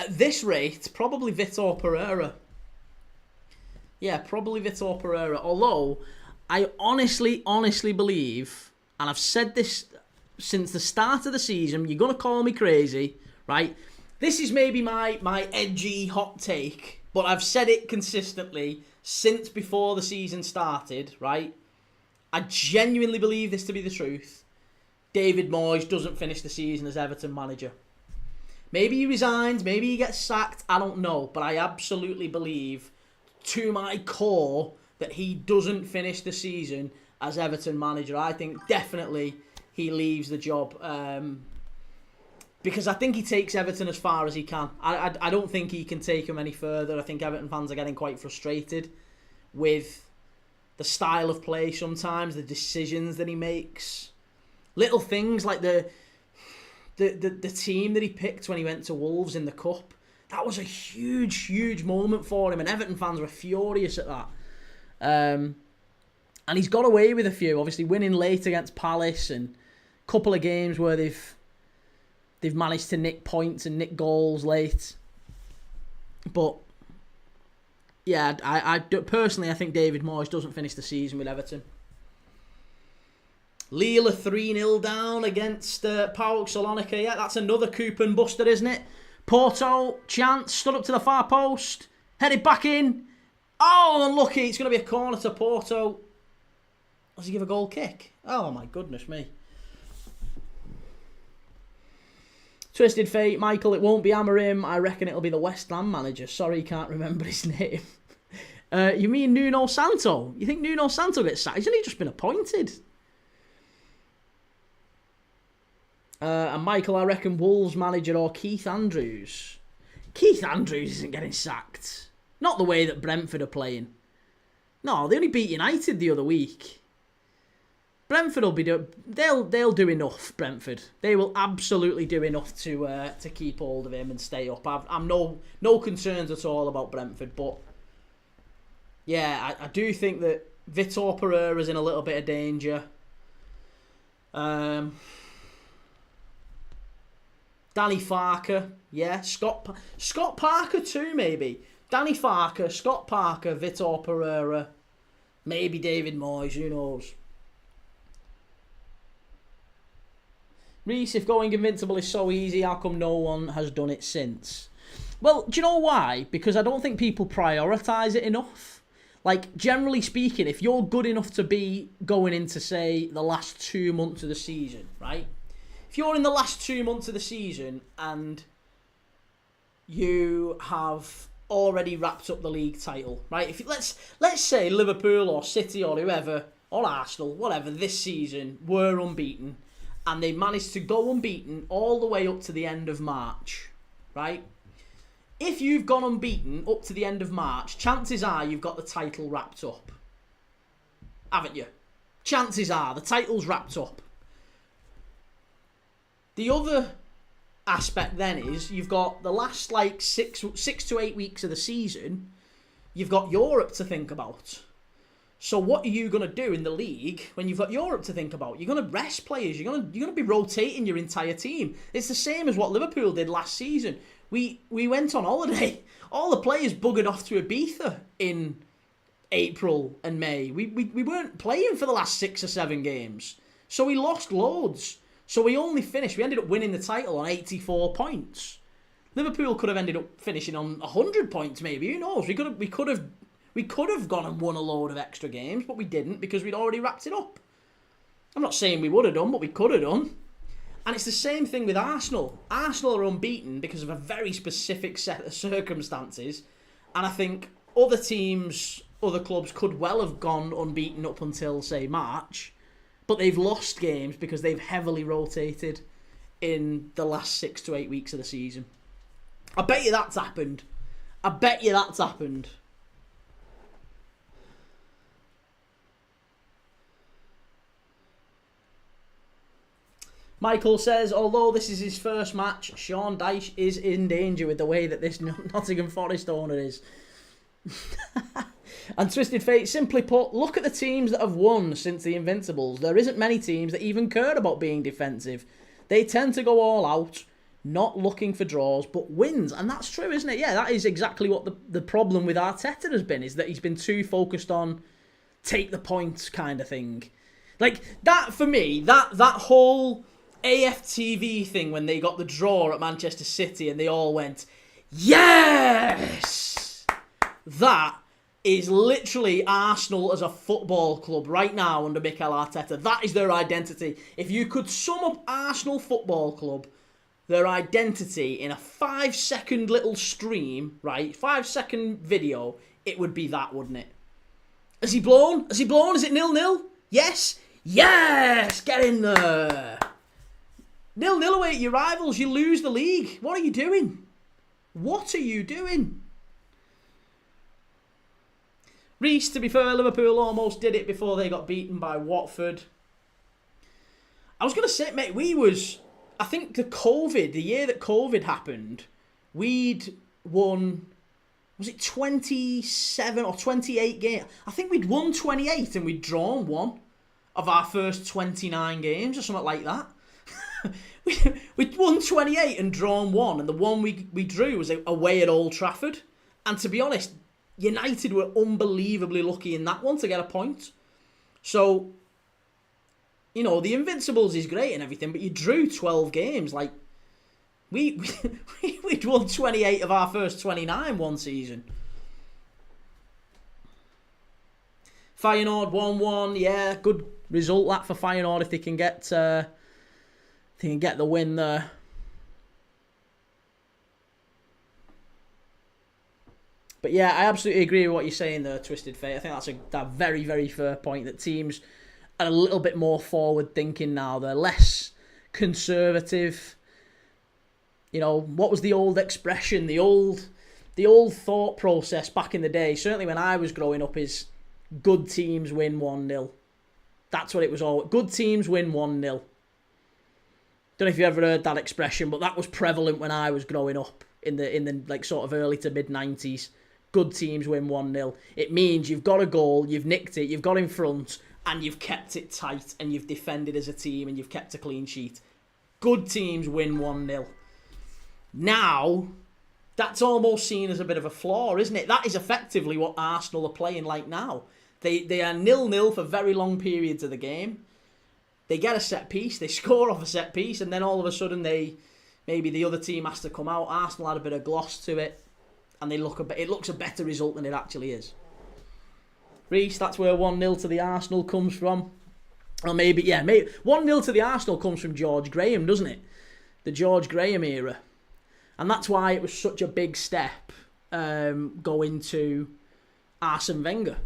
this rate, probably Vitor Pereira. Yeah, probably Vitor Pereira. Although, I honestly believe, and I've said this since the start of the season, you're going to call me crazy, right? This is maybe my edgy hot take, but I've said it consistently since before the season started, right? I genuinely believe this to be the truth. David Moyes doesn't finish the season as Everton manager. Maybe he resigns, maybe he gets sacked, I don't know. But I absolutely believe to my core that he doesn't finish the season as Everton manager. I think definitely he leaves the job. Because I think he takes Everton as far as he can. I don't think he can take them any further. I think Everton fans are getting quite frustrated with the style of play sometimes, the decisions that he makes. Little things like the team that he picked when he went to Wolves in the Cup. That was a huge moment for him, and Everton fans were furious at that. And he's got away with a few, obviously winning late against Palace and a couple of games where they've managed to nick points and nick goals late. But yeah, I personally, I think David Moyes doesn't finish the season with Everton. Lille are 3-0 down against PAOK Salonika. Yeah, that's another coupon buster, isn't it? Porto, chance, stood up to the far post, headed back in. Oh, unlucky. It's going to be a corner to Porto. Does he give a goal kick? Oh, my goodness me. Twisted Fate, Michael, it won't be Amorim. I reckon it'll be the West Ham manager. Sorry, can't remember his name. You mean Nuno Santo? You think Nuno Santo gets sacked? He's only just been appointed. And Michael, I reckon Wolves manager or Keith Andrews. Keith Andrews isn't getting sacked. Not the way that Brentford are playing. No, they only beat United the other week. Brentford will be they'll do enough. Brentford, they will absolutely do enough to keep hold of him and stay up. I'm no concerns at all about Brentford, but yeah, I do think that Vitor Pereira's in a little bit of danger. Danny Farker, yeah, Scott Parker too, maybe. Danny Farker, Scott Parker, Vitor Pereira, maybe David Moyes, who knows. Reece, if going invincible is so easy, how come no one has done it since? Well, do you know why? Because I don't think people prioritise it enough. Like, generally speaking, if you're good enough to be going into, say, the last 2 months of the season, right? If you're in the last 2 months of the season and you have already wrapped up the league title, right? If let's say Liverpool or City or whoever, or Arsenal, whatever, this season were unbeaten, and they managed to go unbeaten all the way up to the end of March, right? if you've gone unbeaten up to the end of March, chances are you've got the title wrapped up. Haven't you? Chances are the title's wrapped up. The other aspect then is you've got the last like six to 8 weeks of the season. You've got Europe to think about. So what are you going to do in the league when you've got Europe to think about? You're going to rest players. You're going to be rotating your entire team. It's the same as what Liverpool did last season. We went on holiday. All the players buggered off to Ibiza in April and May. We weren't playing for the last 6 or 7 games. So we lost loads. So we ended up winning the title on 84 points. Liverpool could have ended up finishing on 100 points maybe. Who knows? We could have gone and won a load of extra games, but we didn't because we'd already wrapped it up. I'm not saying we would have done, but we could have done. And it's the same thing with Arsenal. Arsenal are unbeaten because of a very specific set of circumstances. And I think other teams, other clubs could well have gone unbeaten up until, say, March. But they've lost games because they've heavily rotated in the last 6 to 8 weeks of the season. I bet you that's happened. Michael says, although this is his first match, Sean Dyche is in danger with the way that this Nottingham Forest owner is. And Twisted Fate, simply put, look at the teams that have won since the Invincibles. There isn't many teams that even care about being defensive. They tend to go all out, not looking for draws, but wins. And that's true, isn't it? Yeah, that is exactly what the problem with Arteta has been, is that he's been too focused on take the points kind of thing. Like, that, for me, that whole AFTV thing when they got the draw at Manchester City and they all went, yes! That is literally Arsenal as a football club right now under Mikel Arteta. That is their identity. If you could sum up Arsenal Football Club, their identity in a 5-second little stream, right? 5-second video, it would be that, wouldn't it? Has he blown? Is it 0-0? Yes? Yes! Get in there! 0-0 away at your rivals, you lose the league. What are you doing? Reece, to be fair, Liverpool almost did it before they got beaten by Watford. I was going to say, mate, I think the year that COVID happened, we'd won, was it 27 or 28 games? I think we'd won 28 and we'd drawn 1 of our first 29 games or something like that. We'd won 28 and drawn 1, and the one we drew was away at Old Trafford. And to be honest, United were unbelievably lucky in that one to get a point. So, you know, the Invincibles is great and everything, but you drew 12 games. Like, we'd won 28 of our first 29 one season. Feyenoord 1-1, yeah, good result that for Feyenoord if they can get the win there. But yeah, I absolutely agree with what you're saying there, Twisted Fate. I think that's a very, very fair point, that teams are a little bit more forward-thinking now. They're less conservative. You know, what was the old expression, the old thought process back in the day, certainly when I was growing up, is good teams win 1-0. That's what it was all. Good teams win 1-0. Don't know if you ever heard that expression, but that was prevalent when I was growing up in the like sort of early to mid 90s. Good teams win 1-0. It means you've got a goal, you've nicked it, you've got in front, and you've kept it tight, and you've defended as a team, and you've kept a clean sheet. Good teams win 1-0. Now, that's almost seen as a bit of a flaw, isn't it? That is effectively what Arsenal are playing like now. They are 0-0 for very long periods of the game. They get a set piece, they score off a set piece, and then all of a sudden maybe the other team has to come out. Arsenal had a bit of gloss to it, and it looks a better result than it actually is. Reece, that's where 1-0 to the Arsenal comes from. Or maybe 1-0 to the Arsenal comes from George Graham, doesn't it? The George Graham era. And that's why it was such a big step going to Arsene Wenger.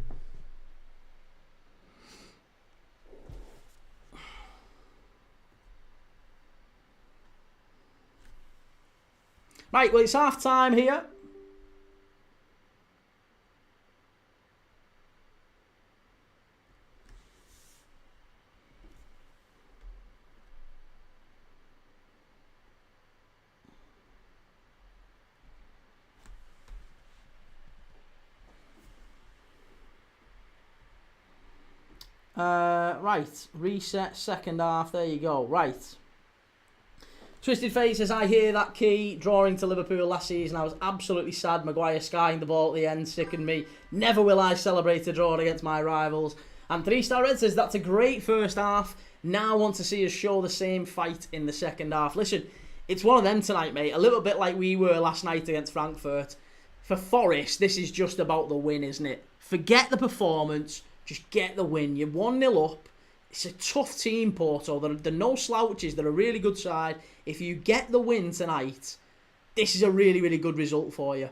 Right, well, it's half time here. Right, reset second half. There you go. Right. Twisted Face says, I hear that key. Drawing to Liverpool last season, I was absolutely sad. Maguire skying the ball at the end sickened me. Never will I celebrate a draw against my rivals. And 3-Star Red says, that's a great first half. Now I want to see us show the same fight in the second half. Listen, it's one of them tonight, mate. A little bit like we were last night against Frankfurt. For Forest, this is just about the win, isn't it? Forget the performance. Just get the win. You're 1-0 up. It's a tough team, Porto. They're no slouches. They're a really good side. If you get the win tonight, this is a really, really good result for you.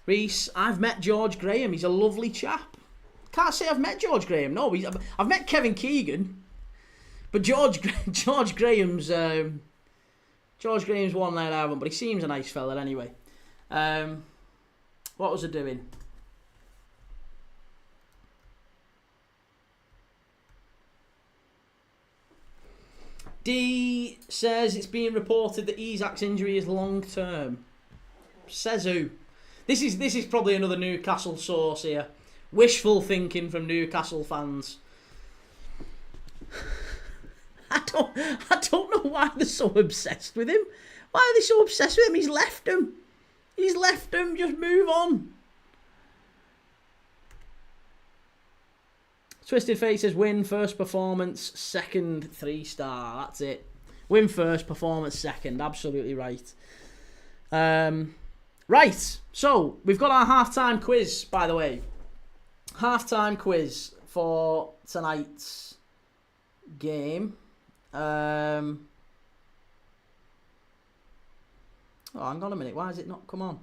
Reese, I've met George Graham. He's a lovely chap. Can't say I've met George Graham. No, I've met Kevin Keegan. But George Graham's one that I haven't. But he seems a nice fella anyway. What was I doing? D says it's being reported that Isak's injury is long term. Says who? This is probably another Newcastle source here. Wishful thinking from Newcastle fans. I don't know why they're so obsessed with him. Why are they so obsessed with him? He's left them. Just move on. Twisted Face says, win first, performance second, 3-star. That's it. Win first, performance second. Absolutely right. Right. So, we've got our halftime quiz, by the way. Halftime quiz for tonight's game. Oh, hang on a minute. Why has it not come on?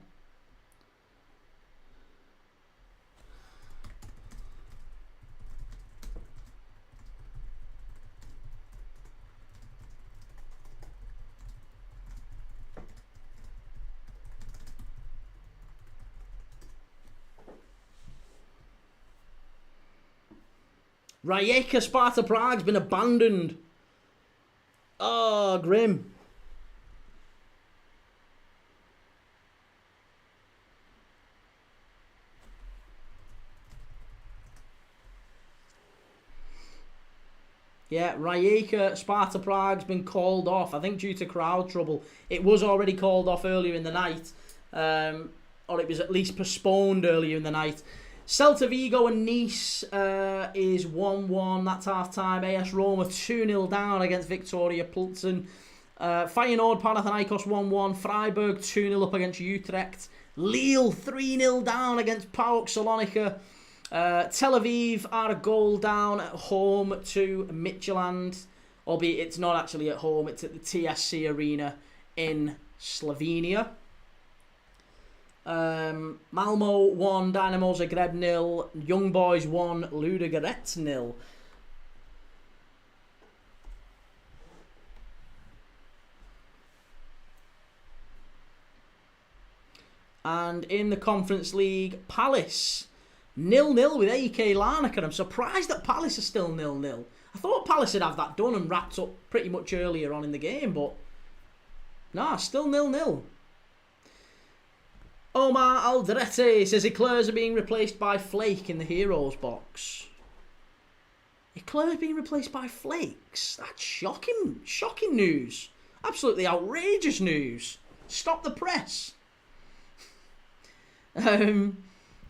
Rijeka Sparta Prague's been abandoned. Oh, grim. Yeah, Rijeka Sparta Prague's been called off. I think due to crowd trouble. It was already called off earlier in the night. Or it was at least postponed earlier in the night. Celta Vigo and Nice is 1-1. That's half-time. AS Roma 2-0 down against Victoria Plzen. Feyenoord Panathinaikos 1-1. Freiburg 2-0 up against Utrecht. Lille 3-0 down against PAOK Salonika. Tel Aviv are a goal down at home to Midtjylland. Albeit it's not actually at home. It's at the TSC Arena in Slovenia. Malmo 1, Dynamo Zagreb 0, Young Boys 1, Ludogorets 0. And in the Conference League, Palace 0-0 with AEK Larnaca. I'm surprised that Palace are still 0-0. I thought Palace would have that done and wrapped up pretty much earlier on in the game, but nah, still 0-0. Omar Aldrete says Eclairs are being replaced by Flake in the Heroes box. Eclairs being replaced by Flakes? That's shocking. Shocking news. Absolutely outrageous news. Stop the press.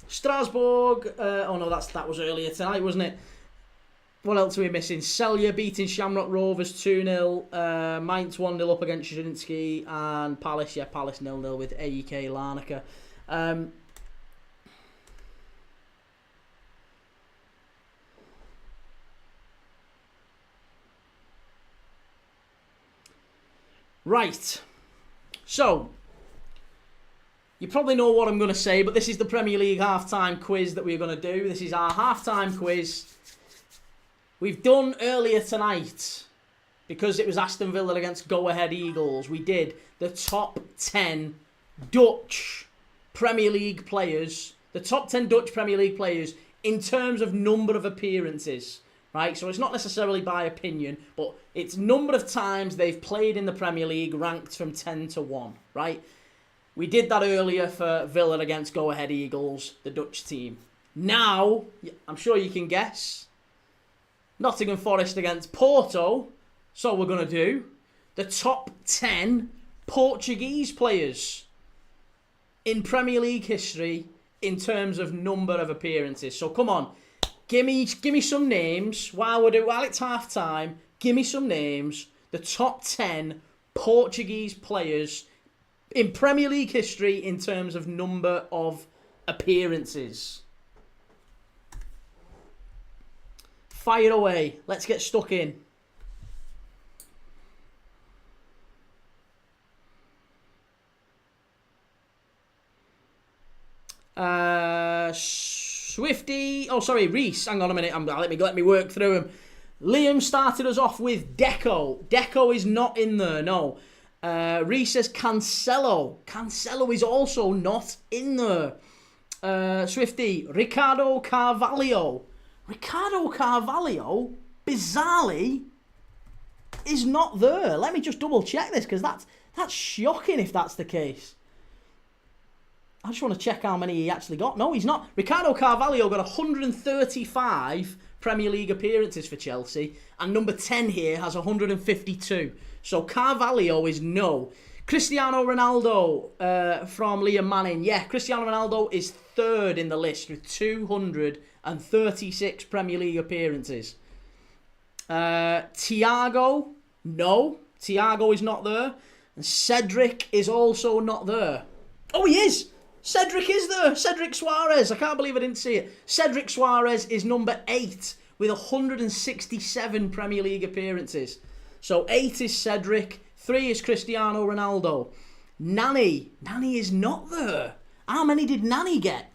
Strasbourg. Oh no, that was earlier tonight, wasn't it? What else are we missing? Celje beating Shamrock Rovers 2-0. Mainz 1-0 up against Zrinski. And Palace, Palace 0-0 with AEK Larnaca. Right. So, you probably know what I'm going to say, but this is the Premier League halftime quiz that we're going to do. This is our halftime quiz. We've done earlier tonight, because it was Aston Villa against Go Ahead Eagles, we did the top 10 Dutch Premier League players, the top 10 Dutch Premier League players in terms of number of appearances, right? So it's not necessarily by opinion, but it's number of times they've played in the Premier League ranked from 10 to 1, right? We did that earlier for Villa against Go Ahead Eagles, the Dutch team. Now, I'm sure you can guess. Nottingham Forest against Porto. So we're going to do the top 10 Portuguese players in Premier League history in terms of number of appearances. So come on, give me some names while it's half time. Give me some names. The top 10 Portuguese players in Premier League history in terms of number of appearances. Fire away. Let's get stuck in. Swifty. Oh, sorry, Reese. Hang on a minute. Let me work through them. Liam started us off with Deco. Deco is not in there. No. Reese says Cancelo. Cancelo is also not in there. Swifty. Ricardo Carvalho. Ricardo Carvalho, bizarrely, is not there. Let me just double check this because that's shocking if that's the case. I just want to check how many he actually got. No, he's not. Ricardo Carvalho got 135 Premier League appearances for Chelsea, and number 10 here has 152. So Carvalho is no. Cristiano Ronaldo from Liam Manning. Yeah, Cristiano Ronaldo is third in the list with 236 Premier League appearances. Thiago, no. Thiago is not there. And Cedric is also not there. Oh, he is! Cedric is there! Cedric Suarez. I can't believe I didn't see it. Cedric Suarez is number 8 with 167 Premier League appearances. So 8 is Cedric, 3 is Cristiano Ronaldo. Nani is not there. How many did Nani get?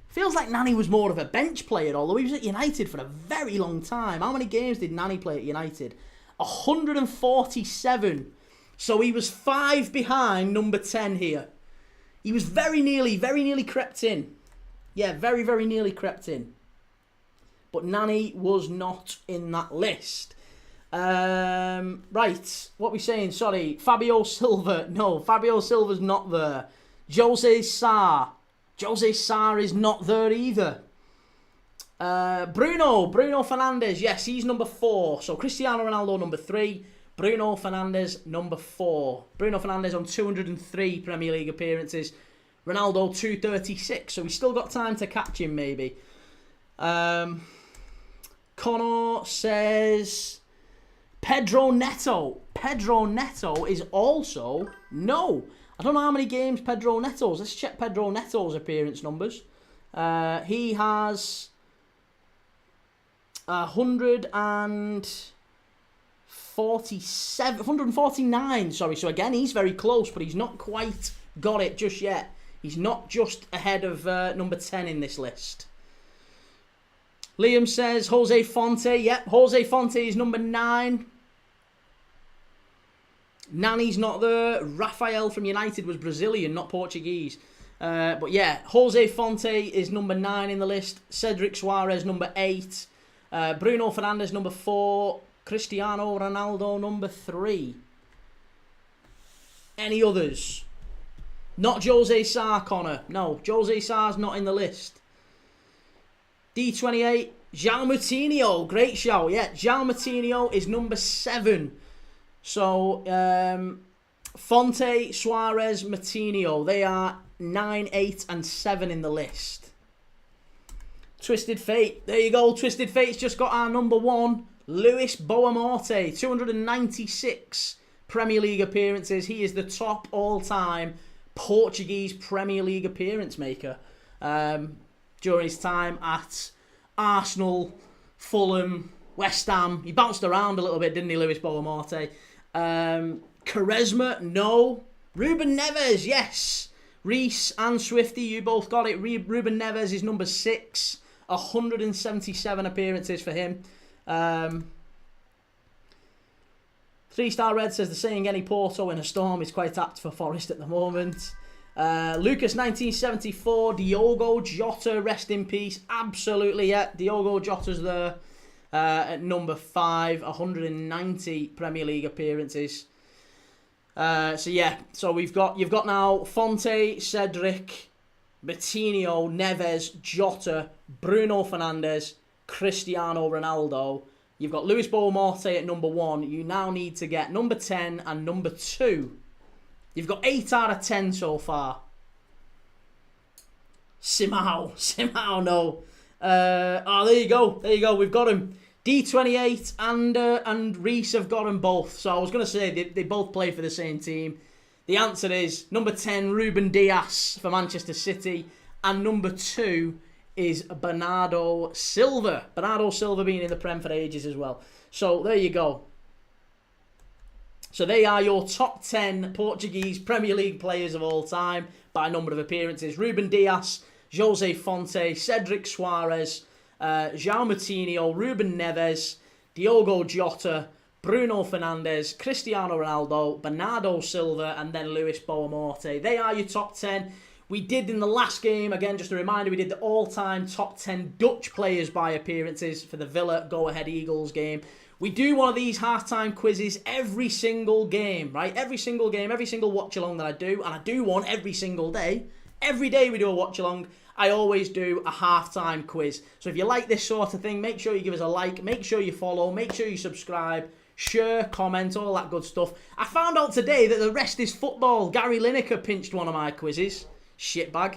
Feels like Nani was more of a bench player, although he was at United for a very long time. How many games did Nani play at United? 147. So he was 5 behind number 10 here. He was very nearly crept in. Yeah, very nearly crept in. But Nani was not in that list. Right, what are we saying? Sorry, Fabio Silva. No, Fabio Silva's not there. Jose Sarr is not there either. Bruno Fernandes. Yes, he's number 4. So Cristiano Ronaldo number 3. Bruno Fernandes number 4. Bruno Fernandes on 203 Premier League appearances. Ronaldo 236. So he's still got time to catch him maybe. Connor says Pedro Neto. Pedro Neto is also no. I don't know how many games Pedro Neto's. Let's check Pedro Neto's appearance numbers. He has 149. Sorry. So again, he's very close, but he's not quite got it just yet. He's not just ahead of number 10 in this list. Liam says Jose Fonte. Yep, Jose Fonte is number 9. Nani's not there. Rafael from United was Brazilian, not Portuguese. But yeah, Jose Fonte is number 9 in the list. Cedric Suarez number 8. Bruno Fernandes number 4. Cristiano Ronaldo number 3. Any others? Not Jose Sarr, Connor. No, Jose Sarr's not in the list. D28, João Moutinho. Great shout. Yeah, João Moutinho is number 7. So, Fonte, Suarez, Moutinho. They are 9, 8 and 7 in the list. Twisted Fate. There you go. Twisted Fate's just got our number 1. Luis Boamorte. 296 Premier League appearances. He is the top all-time Portuguese Premier League appearance maker. During his time at Arsenal, Fulham, West Ham. He bounced around a little bit, didn't he, Luis Boamorte? Quaresma, no. Ruben Neves, yes. Reese and Swifty, you both got it. Ruben Neves is number 6. 177 appearances for him. 3-Star Red says the saying any Porto in a storm is quite apt for Forest at the moment. Lucas 1974, Diogo Jota, rest in peace. Absolutely, yeah. Diogo Jota's there at number 5, 190 Premier League appearances. So yeah, so you've got now Fonte, Cedric, Coutinho, Neves, Jota, Bruno Fernandes, Cristiano Ronaldo. You've got Luis Boamorte at number 1. You now need to get number 10 and number 2. You've got 8 out of 10 so far. Simao, no. There you go. We've got him. D28 and Reece have got them both. So I was going to say they both play for the same team. The answer is number 10, Ruben Dias for Manchester City. And number 2 is Bernardo Silva. Bernardo Silva being in the Prem for ages as well. So there you go. So they are your top 10 Portuguese Premier League players of all time by number of appearances. Ruben Dias, Jose Fonte, Cedric Suarez, João Moutinho, Ruben Neves, Diogo Jota, Bruno Fernandes, Cristiano Ronaldo, Bernardo Silva, and then Luis Boamorte. They are your top 10. We did in the last game, again, just a reminder, we did the all-time top 10 Dutch players by appearances for the Villa Go Ahead Eagles game. We do one of these halftime quizzes every single game, right? Every single game, every single watch-along that I do, and I do one every single day. Every day we do a watch-along. I always do a halftime quiz. So if you like this sort of thing, make sure you give us a like, make sure you follow, make sure you subscribe, share, comment, all that good stuff. I found out today that the rest is football. Gary Lineker pinched one of my quizzes. Shitbag.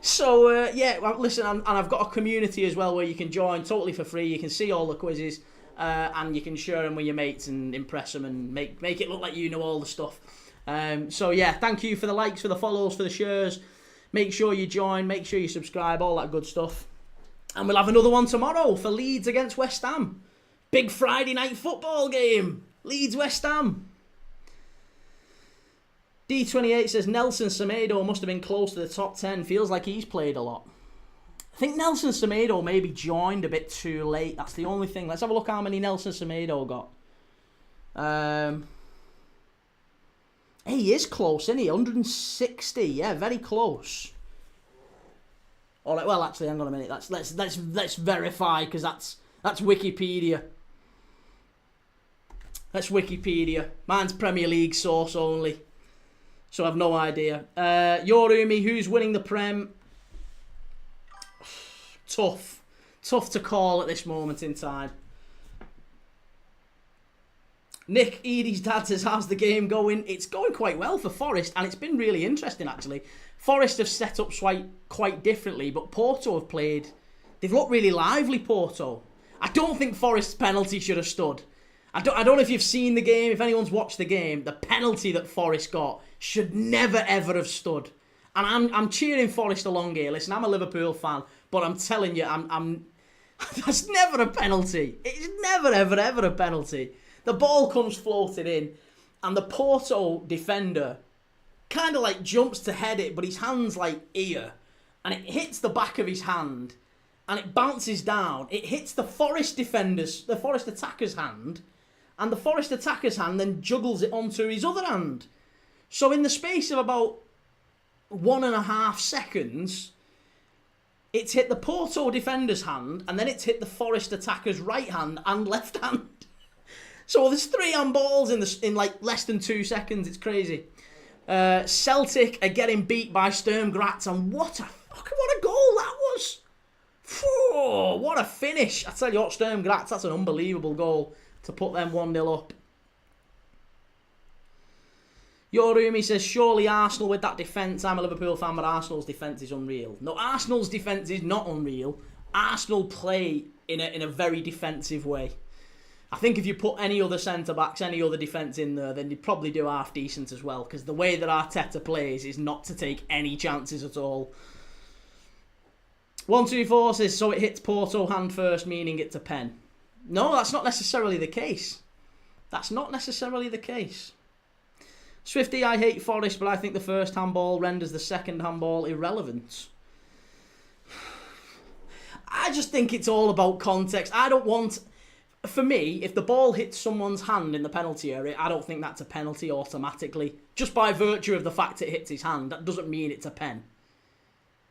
So yeah, well, listen, and I've got a community as well where you can join totally for free. You can see all the quizzes and you can share them with your mates and impress them and make it look like you know all the stuff. So yeah, thank you for the likes, for the follows, for the shares. Make sure you join, make sure you subscribe, all that good stuff. And we'll have another one tomorrow for Leeds against West Ham. Big Friday night football game. Leeds West Ham. D28 says Nelson Semedo must have been close to the top 10. Feels like he's played a lot. I think Nelson Semedo maybe joined a bit too late. That's the only thing. Let's have a look how many Nelson Semedo got. He is close, isn't he? 160. Yeah, very close. All right. Well, actually, hang on a minute. Let's verify because that's Wikipedia. That's Wikipedia. Mine's Premier League source only. So I've no idea. Yorumi, who's winning the Prem? Tough to call at this moment in time. Nick, Edie's dad says, how's the game going? It's going quite well for Forest, and it's been really interesting, actually. Forest have set up quite differently, but Porto have played... They've looked really lively, Porto. I don't think Forest's penalty should have stood. I don't know if you've seen the game, if anyone's watched the game, the penalty that Forest got should never, ever have stood. And I'm cheering Forest along here. Listen, I'm a Liverpool fan, but I'm telling you, that's never a penalty. It's never, ever, ever a penalty. The ball comes floating in, and the Porto defender kind of like jumps to head it, but his hand's like here, and it hits the back of his hand, and it bounces down. It hits the Forest attacker's hand, and the Forest attacker's hand then juggles it onto his other hand. So in the space of about 1.5 seconds, it's hit the Porto defender's hand, and then it's hit the Forest attacker's right hand and left hand. So there's 3 handballs in like less than 2 seconds. It's crazy. Celtic are getting beat by Sturm Graz, and what a goal that was! Phew, what a finish! I tell you what, Sturm Graz, that's an unbelievable goal to put them 1-0 up. Yorumi says, surely Arsenal with that defence. I'm a Liverpool fan, but Arsenal's defence is unreal. No, Arsenal's defence is not unreal. Arsenal play in a very defensive way. I think if you put any other centre-backs, any other defence in there, then you'd probably do half decent as well, because the way that Arteta plays is not to take any chances at all. 124 says, so it hits Porto hand first, meaning it's a pen. No, that's not necessarily the case. That's not necessarily the case. Swifty, I hate Forest, but I think the first handball renders the second handball irrelevant. I just think it's all about context. I don't want... For me, if the ball hits someone's hand in the penalty area, I don't think that's a penalty automatically. Just by virtue of the fact it hits his hand, that doesn't mean it's a pen.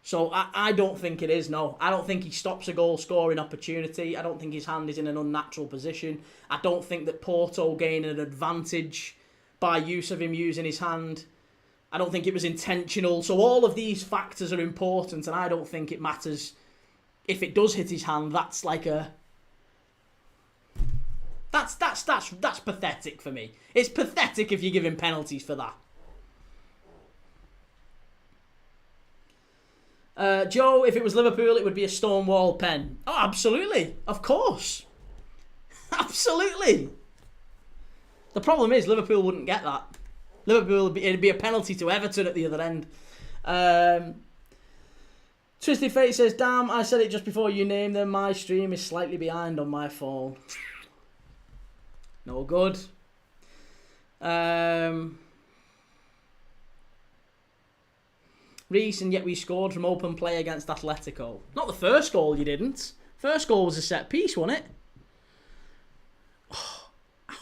So I don't think it is, no. I don't think he stops a goal-scoring opportunity. I don't think his hand is in an unnatural position. I don't think that Porto gain an advantage by use of him using his hand. I don't think it was intentional. So all of these factors are important, and I don't think it matters if it does hit his hand. That's like a... That's pathetic for me. It's pathetic if you're giving penalties for that. Joe, if it was Liverpool, it would be a Stonewall pen. Oh, absolutely. Of course. Absolutely. The problem is Liverpool wouldn't get that. It'd be a penalty to Everton at the other end. Twisted Fate says, damn, I said it just before you named them. My stream is slightly behind on my phone. No good. Reece, and yet we scored from open play against Atletico. Not the first goal, you didn't. First goal was a set piece, wasn't it? Oh, ow.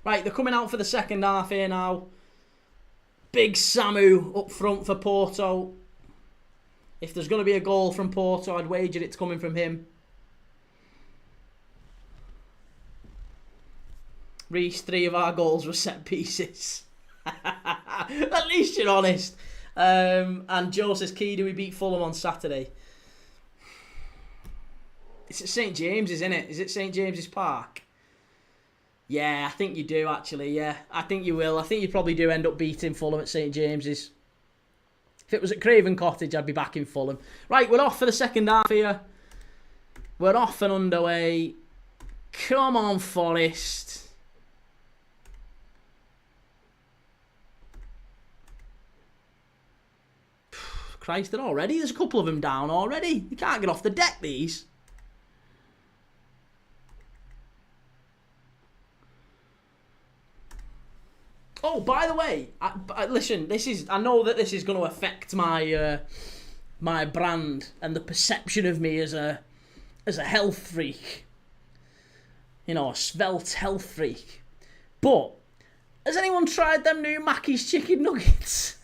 Right, they're coming out for the second half here now. Big Samu up front for Porto. If there's going to be a goal from Porto, I'd wager it's coming from him. Reece, 3 of our goals were set pieces. At least you're honest. And Joe says, Key, do we beat Fulham on Saturday? It's at St James's, isn't it? Is it St James's Park? Yeah, I think you do, actually, yeah. I think you will. I think you probably do end up beating Fulham at St James's. If it was at Craven Cottage, I'd be back in Fulham. Right, we're off for the second half here. We're off and underway. Come on, Forest. Christ, they're already. There's a couple of them down already. You can't get off the deck, these. Oh, by the way, listen. I know that this is going to affect my my brand and the perception of me as a health freak. You know, a svelte health freak. But has anyone tried them new Mackey's chicken nuggets?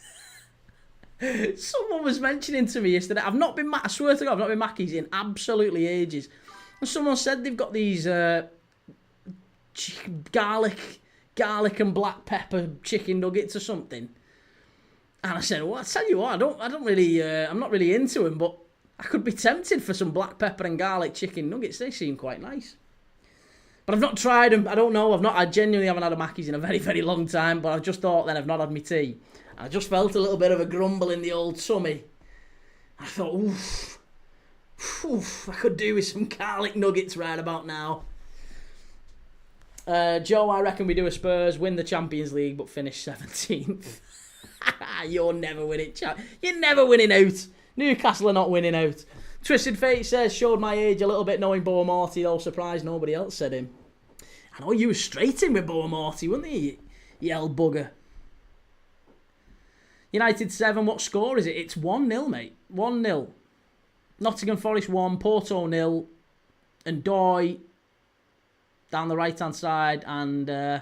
Someone was mentioning to me yesterday. I swear to God, I've not been Mackey's in absolutely ages. And someone said they've got these garlic and black pepper chicken nuggets or something. And I said, well, I tell you what, I'm not really into them, but I could be tempted for some black pepper and garlic chicken nuggets. They seem quite nice. But I've not tried them. I don't know. I genuinely haven't had a Mackey's in a very, very long time. But I just thought then I've not had my tea. I just felt a little bit of a grumble in the old tummy. I thought, oof, I could do with some garlic nuggets right about now. Joe, I reckon we do a Spurs, win the Champions League, but finish 17th. You're never winning. You're never winning out. Newcastle are not winning out. Twisted Fate says, showed my age a little bit knowing Boa Morty, though surprised nobody else said him. I know you were straight in with Boa Morty, weren't you? You old bugger. United 7, what score is it? It's 1-0, mate. 1-0. Nottingham Forest 1, Porto 0. And Doy down the right-hand side. And I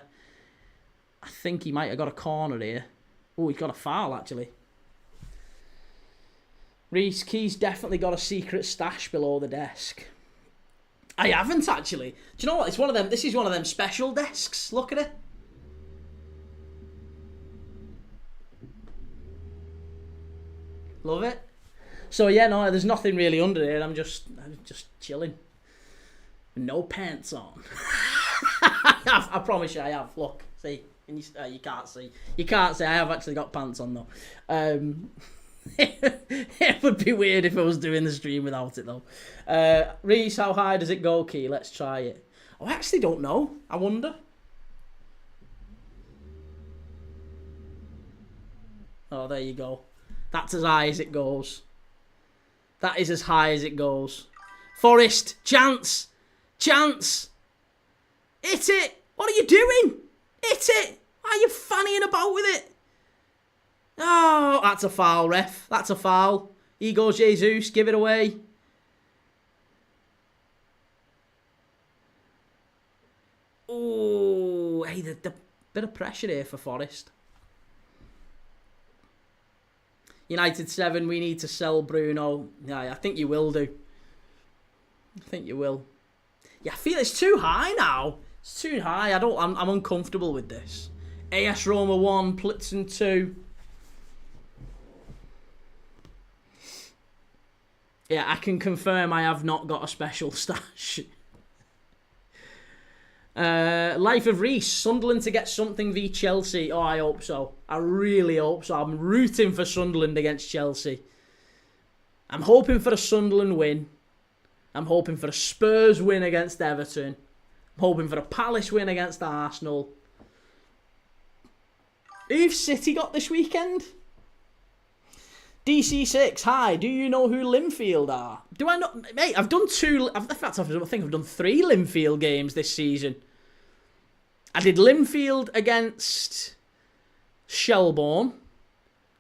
think he might have got a corner here. Oh, he's got a foul, actually. Reece, Key's definitely got a secret stash below the desk. I haven't, actually. Do you know what? It's one of them. This is one of them special desks. Look at it. Love it. So yeah, no, there's nothing really under here. I'm just chilling. No pants on. I promise you I have. Look, see, and you can't see. You can't see. I have actually got pants on though. It would be weird if I was doing the stream without it though. Reece, how high does it go, Key? Let's try it. Oh, I actually don't know. I wonder. Oh, there you go. That's as high as it goes. That is as high as it goes. Forest, chance. Chance. Hit it. What are you doing? Hit it. Why are you fannying about with it? Oh, that's a foul, ref. That's a foul. Here goes Jesus. Give it away. Oh, hey, the bit of pressure here for Forest. United 7, we need to sell Bruno. Yeah, I think you will do. I think you will. Yeah, I feel it's too high now. It's too high. I'm uncomfortable with this. AS Roma 1, Plitzen 2. Yeah, I can confirm I have not got a special stash. Life of Reese, Sunderland to get something v Chelsea. Oh, I hope so. I really hope so. I'm rooting for Sunderland against Chelsea. I'm hoping for a Sunderland win. I'm hoping for a Spurs win against Everton. I'm hoping for a Palace win against Arsenal. Who've City got this weekend? DC6, hi, do you know who Linfield are? Do I not? Mate, I've done two. In fact, I think I've done 3 Linfield games this season. I did Linfield against Shelbourne.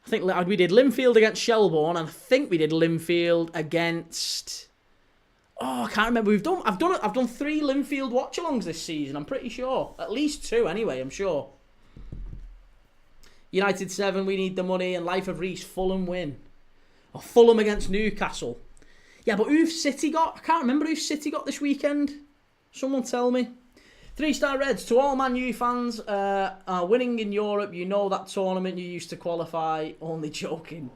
I think we did Linfield against Shelbourne, and I think we did Linfield against. Oh, I can't remember. I've done 3 Linfield watch-alongs this season. I'm pretty sure, at least 2 anyway. I'm sure. United 7, we need the money, and Life of Reese, Fulham win. Or Fulham against Newcastle. Yeah, but who've City got? I can't remember who City got this weekend. Someone tell me. 3-star Reds, to all Man U fans, are winning in Europe. You know that tournament you used to qualify. Only joking.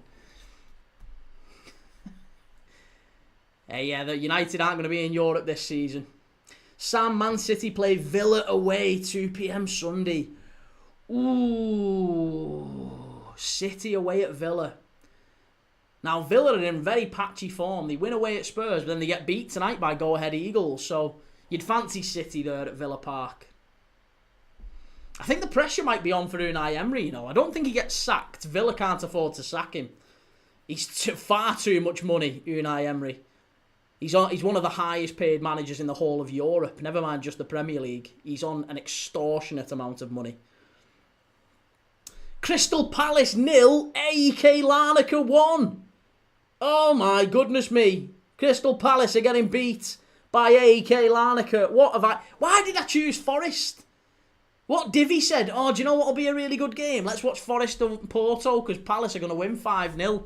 Hey, yeah, the United aren't going to be in Europe this season. Sam, Man City play Villa away, 2 PM Sunday. Ooh, City away at Villa. Now, Villa are in very patchy form. They win away at Spurs, but then they get beat tonight by Go Ahead Eagles. So, you'd fancy City there at Villa Park. I think the pressure might be on for Unai Emery, you know. I don't think he gets sacked. Villa can't afford to sack him. He's far too much money, Unai Emery. He's one of the highest paid managers in the whole of Europe. Never mind just the Premier League. He's on an extortionate amount of money. Crystal Palace 0, AEK Larnaca 1. Oh my goodness me. Crystal Palace are getting beat by AEK Larnaca. Why did I choose Forest? What Divvy said, oh, do you know what will be a really good game? Let's watch Forest and Porto, because Palace are going to win 5-0.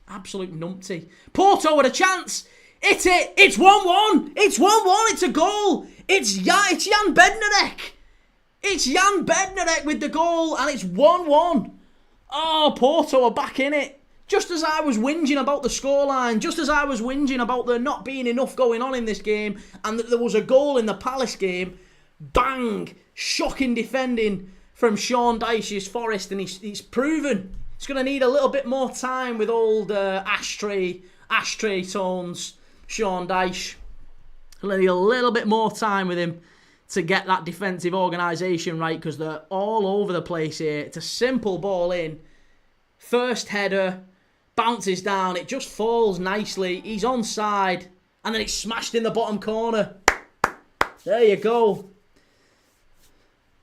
Absolute numpty. Porto had a chance. It's 1-1. It's 1-1. It's a goal. It's Jan Bednarek. It's Jan Bednarek with the goal, and it's 1-1. Oh, Porto are back in it. Just as I was whinging about the scoreline, just as I was whinging about there not being enough going on in this game, and that there was a goal in the Palace game, bang! Shocking defending from Sean Dyche's Forest, and he's proven he's going to need a little bit more time with old ashtray tones, Sean Dyche. He'll need a little bit more time with him to get that defensive organisation right, because they're all over the place here. It's a simple ball in. First header, bounces down, it just falls nicely. He's onside, and then it's smashed in the bottom corner. There you go.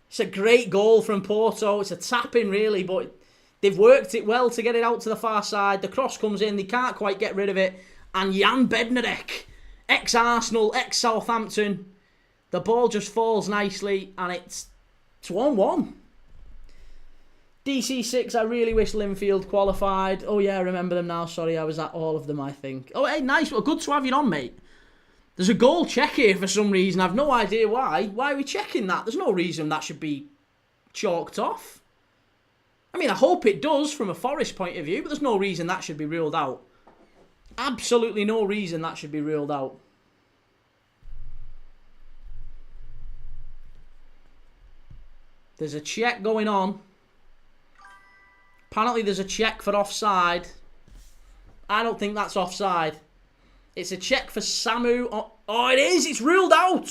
It's a great goal from Porto. It's a tap-in, really, but they've worked it well to get it out to the far side. The cross comes in, they can't quite get rid of it. And Jan Bednarek, ex-Arsenal, ex-Southampton, the ball just falls nicely, and it's 1-1. DC6, I really wish Linfield qualified. Oh yeah, I remember them now. Sorry, I was at all of them, I think. Oh, hey, nice. Well, good to have you on, mate. There's a goal check here for some reason. I've no idea why. Why are we checking that? There's no reason that should be chalked off. I mean, I hope it does from a Forest point of view, but there's no reason that should be ruled out. Absolutely no reason that should be ruled out. There's a check going on. Apparently there's a check for offside. I don't think that's offside. It's a check for Samu. Oh, it is. It's ruled out.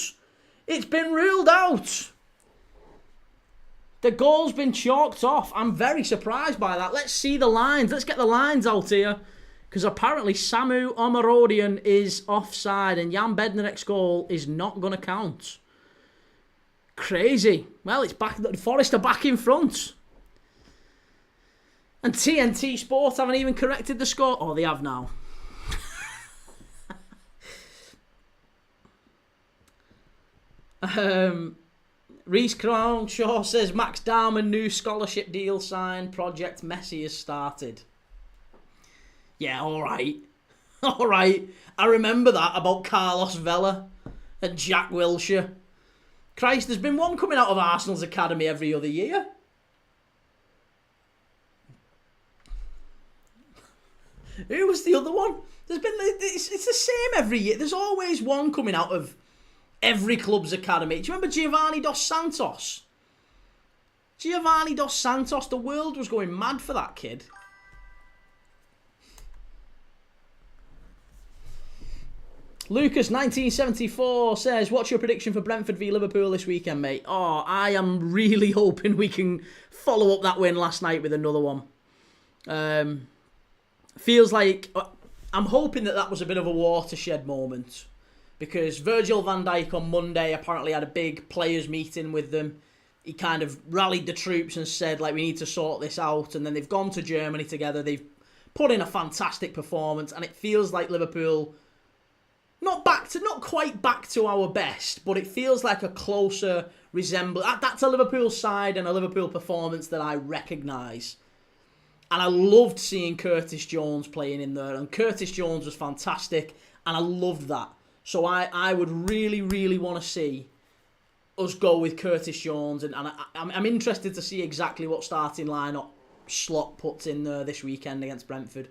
It's been ruled out. The goal's been chalked off. I'm very surprised by that. Let's see the lines. Let's get the lines out here. Because apparently Samu Omarodian is offside and Jan Bednarek's goal is not going to count. Crazy. Well, it's back. The Forest are back in front. And TNT Sports haven't even corrected the score. Oh, they have now. Reese Crownshaw says, Max Darman, new scholarship deal signed. Project Messi has started. Yeah, alright. Alright. I remember that about Carlos Vela and Jack Wilshere. Christ, there's been one coming out of Arsenal's academy every other year. Who was the other one? It's the same every year. There's always one coming out of every club's academy. Do you remember Giovanni Dos Santos? Giovanni Dos Santos, the world was going mad for that kid. Lucas 1974 says, what's your prediction for Brentford v Liverpool this weekend, mate? Oh, I am really hoping we can follow up that win last night with another one. Feels like... I'm hoping that was a bit of a watershed moment. Because Virgil van Dijk on Monday apparently had a big players meeting with them. He kind of rallied the troops and said, like, we need to sort this out. And then they've gone to Germany together. They've put in a fantastic performance. And it feels like Liverpool... Not quite back to our best, but it feels like a closer resemblance. That's a Liverpool side and a Liverpool performance that I recognise. And I loved seeing Curtis Jones playing in there. And Curtis Jones was fantastic. And I loved that. So I would really, really want to see us go with Curtis Jones. And I'm interested to see exactly what starting lineup Slot puts in there this weekend against Brentford.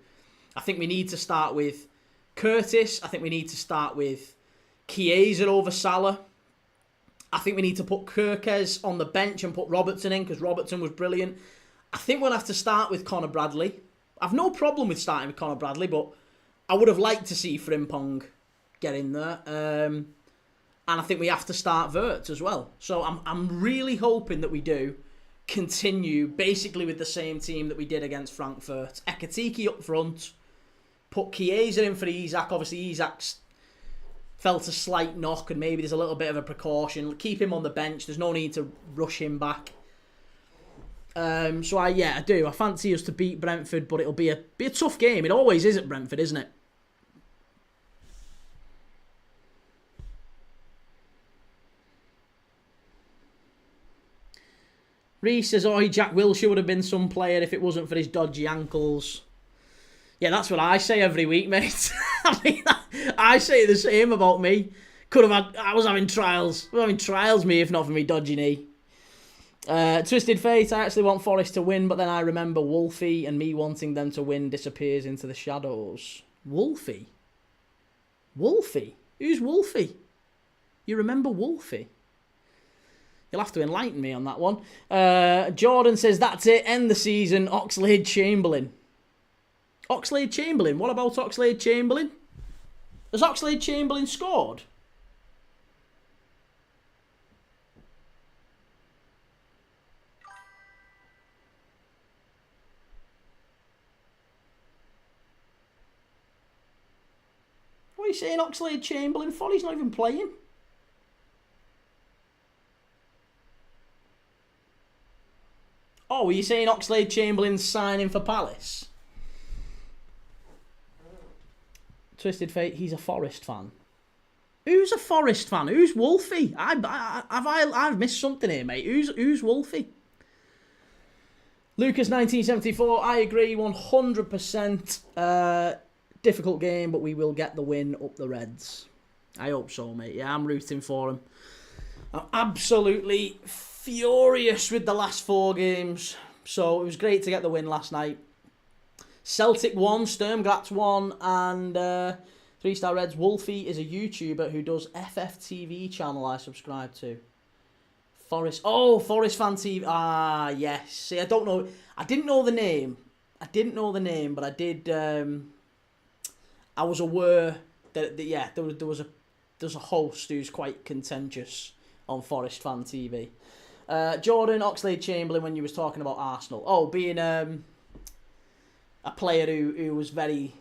I think we need to start with Curtis. I think we need to start with Chiesa over Salah. I think we need to put Kirkes on the bench and put Robertson in because Robertson was brilliant. I think we'll have to start with Conor Bradley. I've no problem with starting with Conor Bradley, but I would have liked to see Frimpong get in there. And I think we have to start Wirtz as well. So I'm really hoping that we do continue basically with the same team that we did against Frankfurt. Ekitike up front. Put Chiesa in for Isak. Obviously, Isak's felt a slight knock and maybe there's a little bit of a precaution. Keep him on the bench. There's no need to rush him back. So I do. I fancy us to beat Brentford, but it'll be a tough game. It always is at Brentford, isn't it? Reece says, Jack Wilshere would have been some player if it wasn't for his dodgy ankles. Yeah, that's what I say every week, mate. I mean, I say the same about me. I was having trials. I was having trials, me, if not for me dodgy knee. Twisted Fate, I actually want Forest to win, but then I remember Wolfie, and me wanting them to win disappears into the shadows. Wolfie? Wolfie? Who's Wolfie? You remember Wolfie? You'll have to enlighten me on that one. Jordan says, that's it, end the season, Oxlade-Chamberlain. Oxlade-Chamberlain? What about Oxlade-Chamberlain? Has Oxlade-Chamberlain scored? What are you saying Oxlade-Chamberlain for? He's not even playing. Oh, were you saying Oxlade-Chamberlain's signing for Palace? Twisted Fate, he's a Forest fan. Who's a Forest fan? Who's Wolfie? I've missed something here, mate. Who's Wolfie? Lucas 1974, I agree 100%. Difficult game, but we will get the win up the Reds. I hope so, mate. Yeah, I'm rooting for him. I'm absolutely furious with the last 4 games. So it was great to get the win last night. Celtic won, Sturmgratz won, and 3-Star Reds. Wolfie is a YouTuber who does FFTV channel I subscribe to. Forest Fan TV. Ah, yes. See, I don't know. I didn't know the name. But I did. I was aware that there was a host who's quite contentious on Forest Fan TV. Jordan Oxlade-Chamberlain, when you was talking about Arsenal. Being a player who was very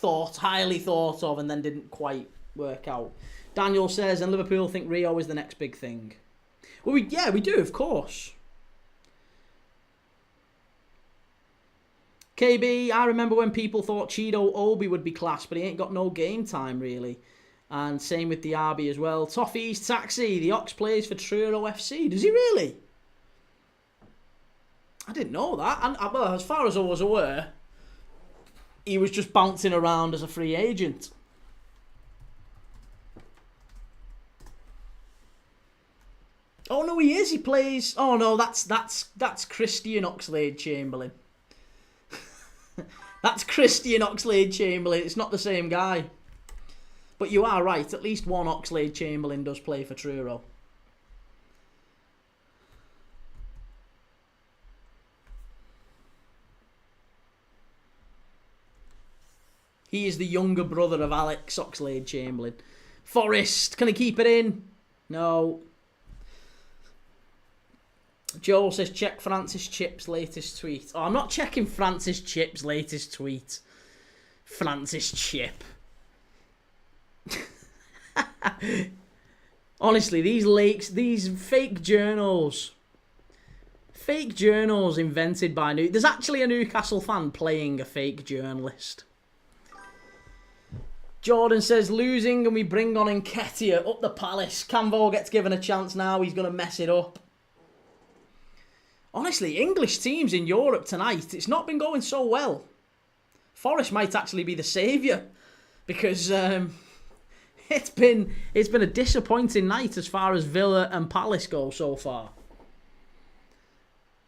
highly thought of and then didn't quite work out. Daniel says, and Liverpool think Rio is the next big thing. Well, we do, of course. KB, I remember when people thought Chido Obi would be class, but he ain't got no game time, really. And same with Diaby as well. Toffee's Taxi. The Ox plays for Truro FC. Does he really? I didn't know that. And well, as far as I was aware, he was just bouncing around as a free agent. Oh no, he is. He plays. Oh no, that's Christian Oxlade-Chamberlain. That's Christian Oxlade-Chamberlain. It's not the same guy. But you are right. At least one Oxlade-Chamberlain does play for Truro. He is the younger brother of Alex Oxlade-Chamberlain. Forrest, can he keep it in? No. Joel says, check Francis Chip's latest tweet. Oh, I'm not checking Francis Chip's latest tweet. Francis Chip. Honestly, these fake journals invented by there's actually a Newcastle fan playing a fake journalist. Jordan says, losing and we bring on Nketiah up the Palace. Canvo gets given a chance now. He's going to mess it up. Honestly, English teams in Europe tonight, it's not been going so well. Forest might actually be the saviour. Because it's been a disappointing night as far as Villa and Palace go so far.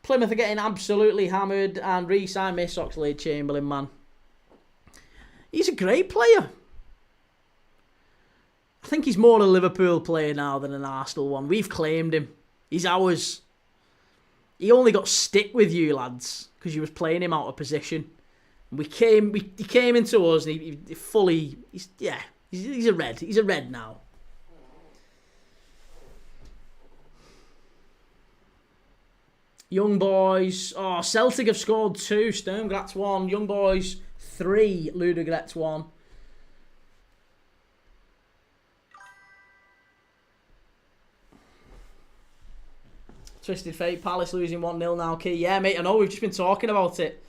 Plymouth are getting absolutely hammered. And Reece, I miss Oxlade-Chamberlain, man. He's a great player. I think he's more a Liverpool player now than an Arsenal one. We've claimed him. He's ours. He only got stick with you lads because you was playing him out of position. And he came into us and he fully, he's a red. He's a red now. Young boys. Oh, Celtic have scored 2. Sturmgratz 1. Young boys 3. Ludogorets 1. Twisted Fate, Palace losing 1-0 now, Key. Yeah, mate, I know, we've just been talking about it.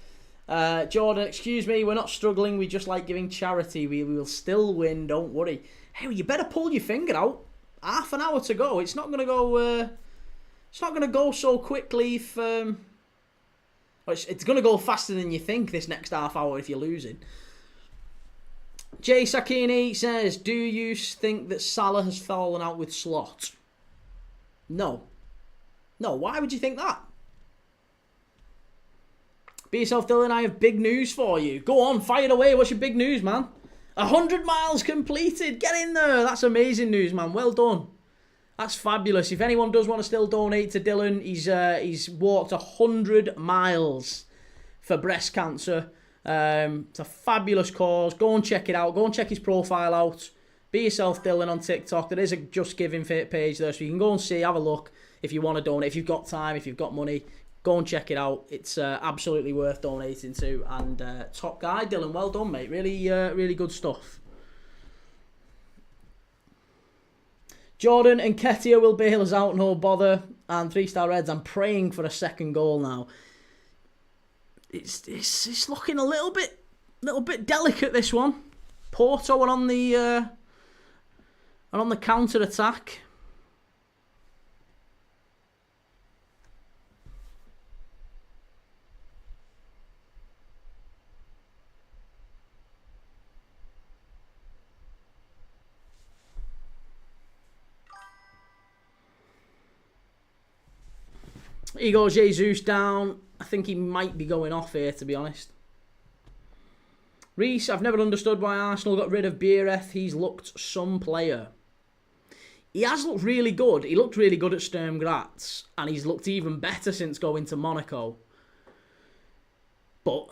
Jordan, excuse me, we're not struggling, we just like giving charity. We will still win, don't worry. Hey, you better pull your finger out. Half an hour to go. It's not going to go... it's not going to go so quickly if... it's going to go faster than you think this next half hour if you're losing. Jay Sakini says, do you think that Salah has fallen out with Slot? No. No, why would you think that? Be yourself, Dylan. I have big news for you. Go on, fire it away. What's your big news, man? 100 miles completed. Get in there. That's amazing news, man. Well done. That's fabulous. If anyone does want to still donate to Dylan, he's walked 100 miles for breast cancer. It's a fabulous cause. Go and check it out. Go and check his profile out. Be yourself, Dylan, on TikTok. There is a Just Giving page there, so you can go and see, have a look. If you want to donate, if you've got time, if you've got money, go and check it out. It's absolutely worth donating to. And top guy, Dylan, well done, mate. Really, really good stuff. Jordan and Nketiah will bail us out, no bother. And 3-star Reds, I'm praying for a second goal now. It's looking a little bit delicate, this one. Porto are on the counter attack. Igor Jesus down. I think he might be going off here, to be honest. Reese, I've never understood why Arsenal got rid of Biereth. He's looked some player. He has looked really good. He looked really good at Sturm Graz. And he's looked even better since going to Monaco. But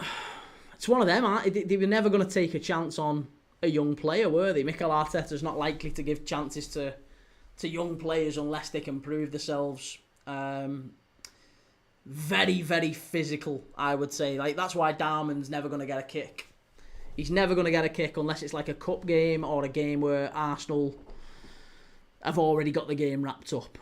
it's one of them, they were never going to take a chance on a young player, were they? Mikel Arteta's not likely to give chances to young players unless they can prove themselves. Very, very physical, I would say. Like, that's why Darman's never going to get a kick. He's never going to get a kick unless it's like a cup game or a game where Arsenal have already got the game wrapped up.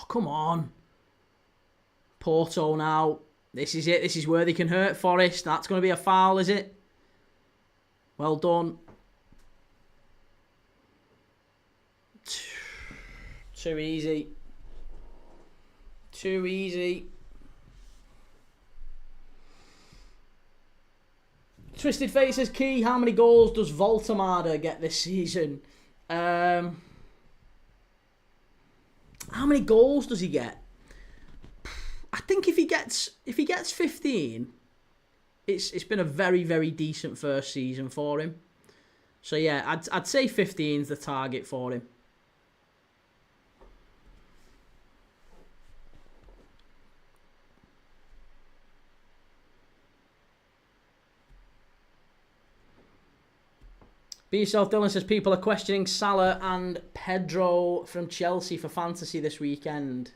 come on. Porto now. This is it. This is where they can hurt Forest. That's going to be a foul, is it? Well done. Too easy. Too easy. Twisted Fate says, Key, how many goals does Voltemada get this season? How many goals does he get? I think if he gets 15, it's been a very, very decent first season for him. So yeah, I'd say 15 is the target for him. Be Yourself Dylan says people are questioning Salah and Pedro from Chelsea for fantasy this weekend.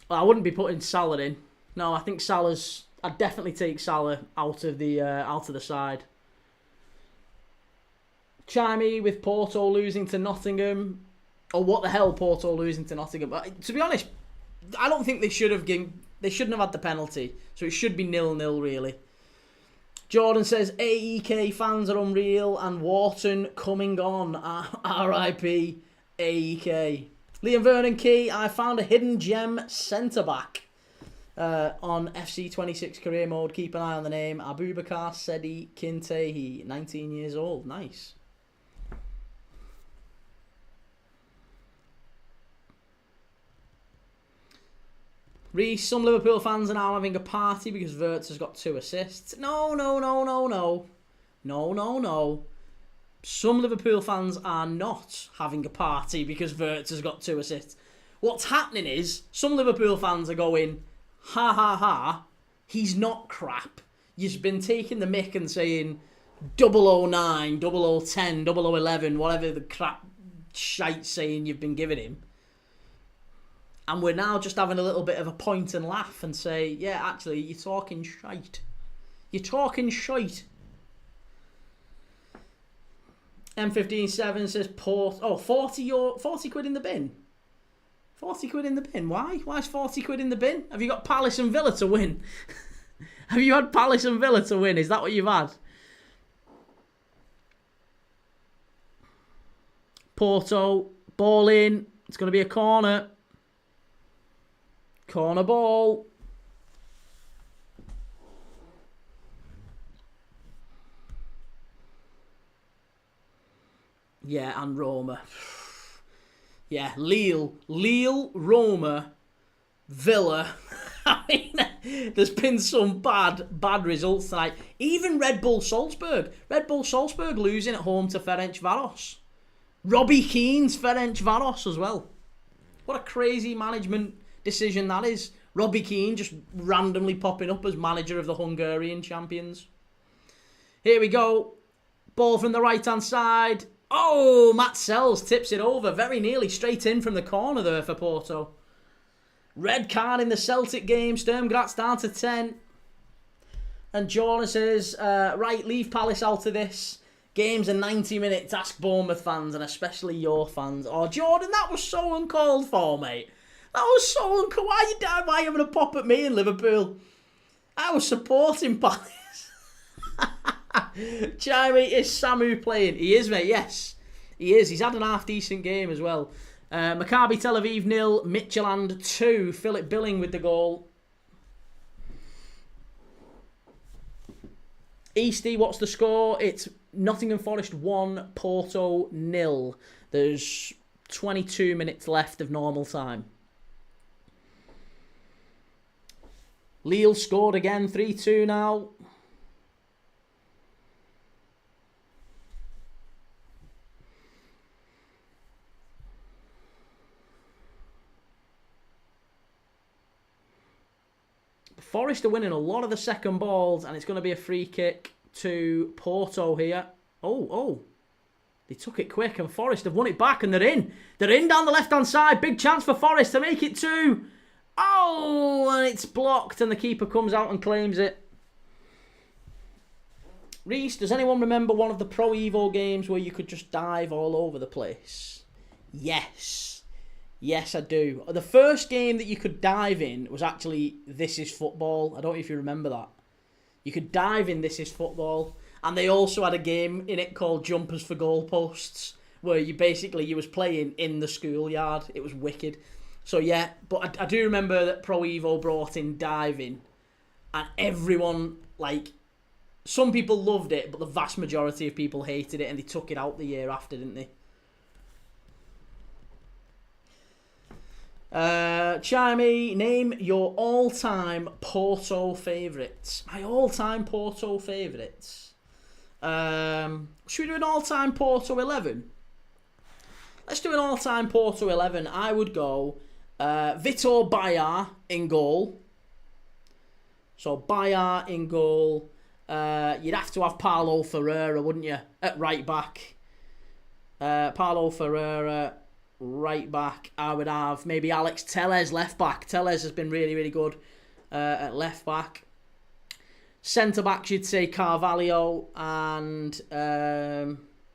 Well, I wouldn't be putting Salah in. No, I think I'd definitely take Salah out of the side. Chimey with Porto losing to Nottingham. Oh, what the hell, Porto losing to Nottingham? But to be honest, I don't think they shouldn't have had the penalty. So it should be 0-0 really. Jordan says AEK fans are unreal and Wharton coming on. RIP AEK. Liam Vernon Key, I found a hidden gem centre-back on FC26 career mode. Keep an eye on the name. Abubakar Sedi Kintehi, 19 years old. Nice. Reece, some Liverpool fans are now having a party because Wirtz has got 2 assists. No. Some Liverpool fans are not having a party because Wirtz has got 2 assists. What's happening is some Liverpool fans are going, ha ha ha, he's not crap. You've been taking the mick and saying 009, 0010, 0011, whatever the crap shite saying you've been giving him. And we're now just having a little bit of a point and laugh and say, yeah, actually, you're talking shite. You're talking shite. M157 says, 40 quid in the bin. 40 quid in the bin. Why? Why is 40 quid in the bin? Have you got Palace and Villa to win? Have you had Palace and Villa to win? Is that what you've had? Porto, ball in. It's going to be a corner. Corner ball. Yeah, and Roma. Yeah, Lille, Roma, Villa. I mean, there's been some bad results tonight. Even Red Bull Salzburg. Red Bull Salzburg losing at home to Ferencvaros. Robbie Keane's Ferencvaros as well. What a crazy management decision that is. Robbie Keane just randomly popping up as manager of the Hungarian champions. Here we go. Ball from the right-hand side. Oh, Matt Sells tips it over. Very nearly straight in from the corner there for Porto. Red card in the Celtic game. Sturm Graz down to 10. And Jordan says, right, leave Palace out of this. Games are 90 minutes. Ask Bournemouth fans and especially your fans. Oh, Jordan, that was so uncalled for, mate. That was so uncalled. Why are you having a pop at me in Liverpool? I was supporting Palace. Chimey, is Samu playing? He is, mate, yes. He is. He's had an half-decent game as well. Maccabi Tel Aviv 0, Midtjylland 2. Philip Billing with the goal. Easty, what's the score? It's Nottingham Forest 1, Porto 0. There's 22 minutes left of normal time. Lille scored again, 3-2 now. Forest are winning a lot of the second balls, and it's going to be a free kick to Porto here. Oh. They took it quick, and Forest have won it back, and they're in. They're in down the left-hand side. Big chance for Forest to make it 2. Oh, and it's blocked, and the keeper comes out and claims it. Reese, does anyone remember one of the Pro Evo games where you could just dive all over the place? Yes. Yes, I do. The first game that you could dive in was actually This Is Football. I don't know if you remember that. You could dive in This Is Football. And they also had a game in it called Jumpers for Goalposts, where you was playing in the schoolyard. It was wicked. So yeah, but I do remember that Pro Evo brought in diving. And everyone, like, some people loved it, but the vast majority of people hated it, and they took it out the year after, didn't they? Chimey, name your all-time Porto favourites. My all-time Porto favourites. Should we do an all-time Porto 11? Let's do an all-time Porto 11. I would go Vitor Bayer in goal. So Bayer in goal. You'd have to have Paulo Ferreira, wouldn't you? At right back. Paulo Ferreira, right back. I would have maybe Alex Telles, left back. Telles has been really, really good at left back. Centre backs, you'd say Carvalho and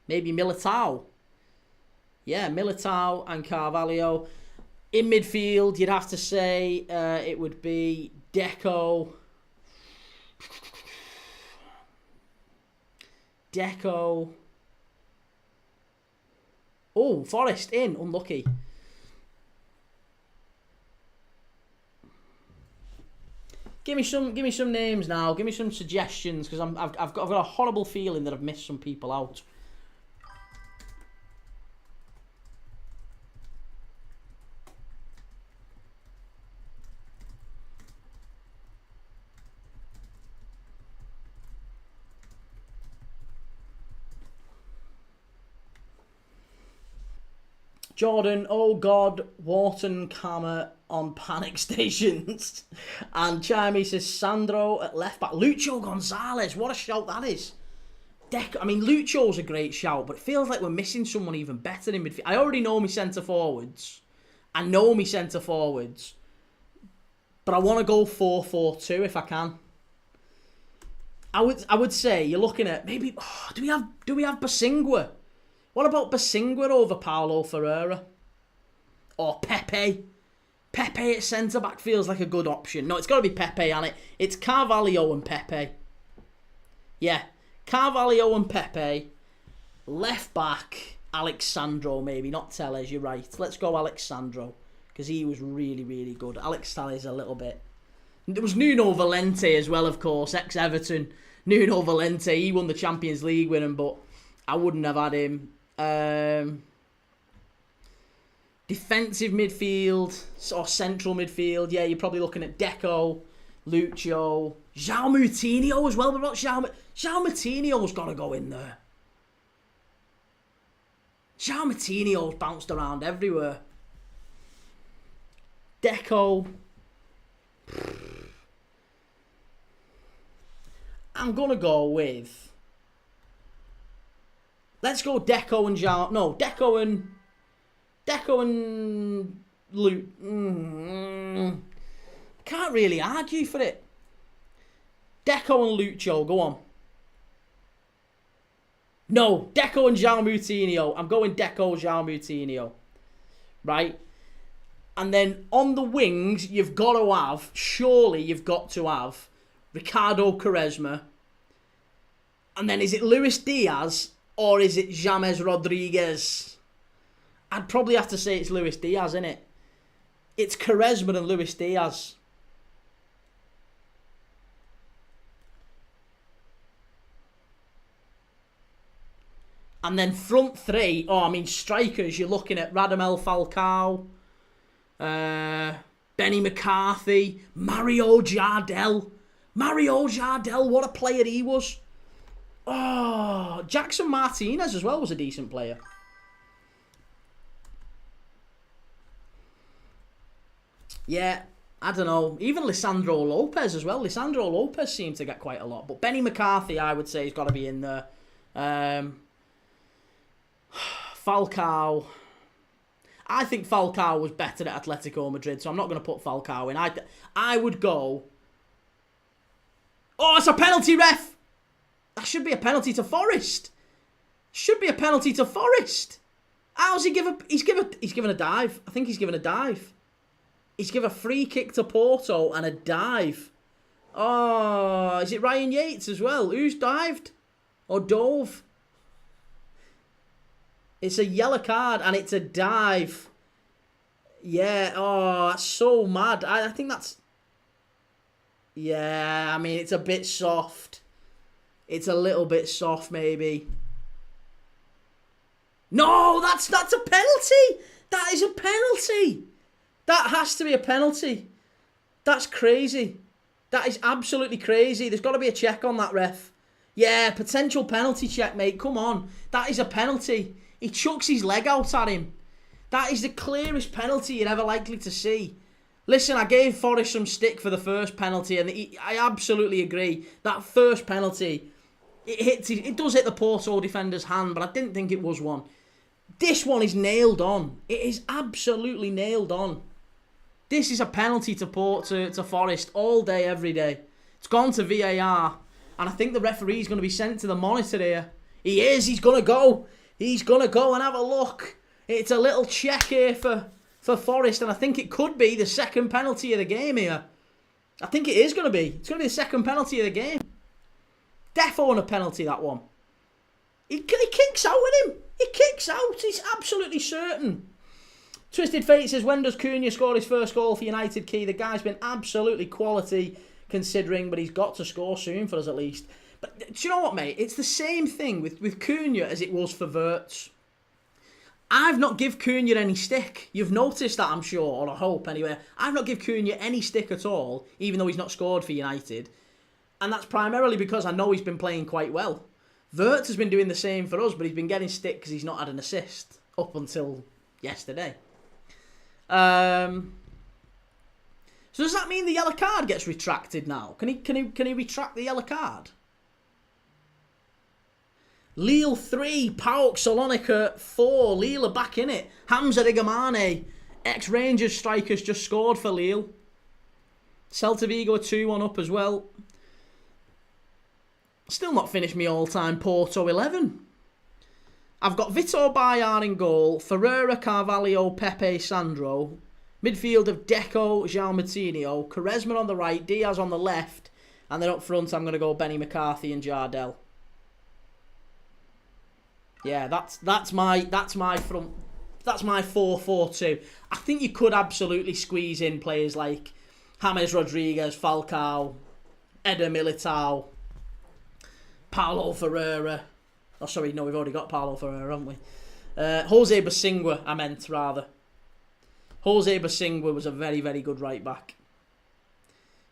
maybe Militao. Yeah, Militao and Carvalho. In midfield, you'd have to say it would be Deco. Oh, Forest in. Unlucky. Give me some names now. Give me some suggestions, because I've got a horrible feeling that I've missed some people out. Jordan, oh God, Wharton Kammer on panic stations. And Chimey says Sandro at left back. Lucho Gonzalez, what a shout that is. Lucho's a great shout, but it feels like we're missing someone even better in midfield. I already know me centre forwards. But I want to go 4-4-2 if I can. I would say you're looking at maybe. Oh, do we have Basingua? What about Basingua over Paulo Ferreira? Or Pepe? Pepe at centre-back feels like a good option. No, it's got to be Pepe, and it's Carvalho and Pepe. Yeah, Carvalho and Pepe. Left back, Alexandro maybe. Not Telles, you're right. Let's go Alexandro, because he was really, really good. Alex Telles a little bit. There was Nuno Valente as well, of course. Ex-Everton. Nuno Valente, he won the Champions League with him, but I wouldn't have had him. Defensive midfield or central midfield, yeah, you're probably looking at Deco, Lucho, João Moutinho as well. But not João Moutinho's got to go in there. João Moutinho's bounced around everywhere. Deco. I'm gonna go with. Let's go Deco and João. No, Deco and Luke. Can't really argue for it. Deco and Lucho, go on. No, Deco and João Moutinho. I'm going Deco, João Moutinho. Right? And then on the wings, you've got to have Ricardo Quaresma. And then is it Luis Diaz or is it James Rodriguez? I'd probably have to say it's Luis Diaz, innit? It's Quaresma and Luis Diaz. And then front three, strikers, you're looking at Radamel Falcao, Benny McCarthy, Mario Jardel. Mario Jardel, what a player he was. Oh, Jackson Martinez as well was a decent player. Yeah, I don't know. Even Lisandro Lopez as well. Lisandro Lopez seemed to get quite a lot. But Benny McCarthy, I would say, has got to be in there. Falcao. I think Falcao was better at Atletico Madrid, so I'm not going to put Falcao in. I would go... Oh, it's a penalty, ref! That should be a penalty to Forest. How's he he's given a dive. I think he's given a dive. He's given a free kick to Porto and a dive. Oh, is it Ryan Yates as well? Who's dived? Or dove? It's a yellow card and it's a dive. Yeah, oh, that's so mad. I think that's... Yeah, I mean, it's a bit soft. It's a little bit soft, maybe. No, that's a penalty. That is a penalty. That has to be a penalty. That's crazy. That is absolutely crazy. There's got to be a check on that, ref. Yeah, potential penalty check, mate. Come on. That is a penalty. He chucks his leg out at him. That is the clearest penalty you're ever likely to see. Listen, I gave Forrest some stick for the first penalty, and I absolutely agree. That first penalty, it does hit the Porto defender's hand, but I didn't think it was one. This one is nailed on. It is absolutely nailed on. This is a penalty to Forrest all day, every day. It's gone to VAR, and I think the referee's going to be sent to the monitor here. He is. He's going to go. He's going to go and have a look. It's a little check here for Forrest, and I think it could be the second penalty of the game here. I think it is going to be. It's going to be the second penalty of the game. Defo on a penalty, that one. He kicks out with him. He kicks out. He's absolutely certain. Twisted Fate says, when does Cunha score his first goal for United, Key? The guy's been absolutely quality considering, but he's got to score soon for us at least. But do you know what, mate? It's the same thing with Cunha as it was for Wirtz. I've not give Cunha any stick. You've noticed that, I'm sure, or I hope anyway. I've not give Cunha any stick at all, even though he's not scored for United. And that's primarily because I know he's been playing quite well. Wirtz has been doing the same for us, but he's been getting stick because he's not had an assist up until yesterday. So does that mean the yellow card gets retracted now? Can he retract the yellow card? Lille 3, PAOK Salonika 4. Lille are back in it. Hamza Digamane, ex-Rangers strikers, just scored for Lille. Celta Vigo are 2-1 up as well. Still not finished me all-time Porto 11. I've got Vitor Bayern in goal, Ferreira, Carvalho, Pepe, Sandro. Midfield of Deco, João Moutinho, Quaresma on the right, Diaz on the left, and then up front I'm going to go Benny McCarthy and Jardel. Yeah, that's my front. That's my 4-4-2. I think you could absolutely squeeze in players like James Rodriguez, Falcao, Eder Militao, Paulo Ferreira. Oh, sorry, no, we've already got Paulo Ferreira, haven't we? Jose Bosingwa, I meant, rather. Jose Bosingwa was a very, very good right back.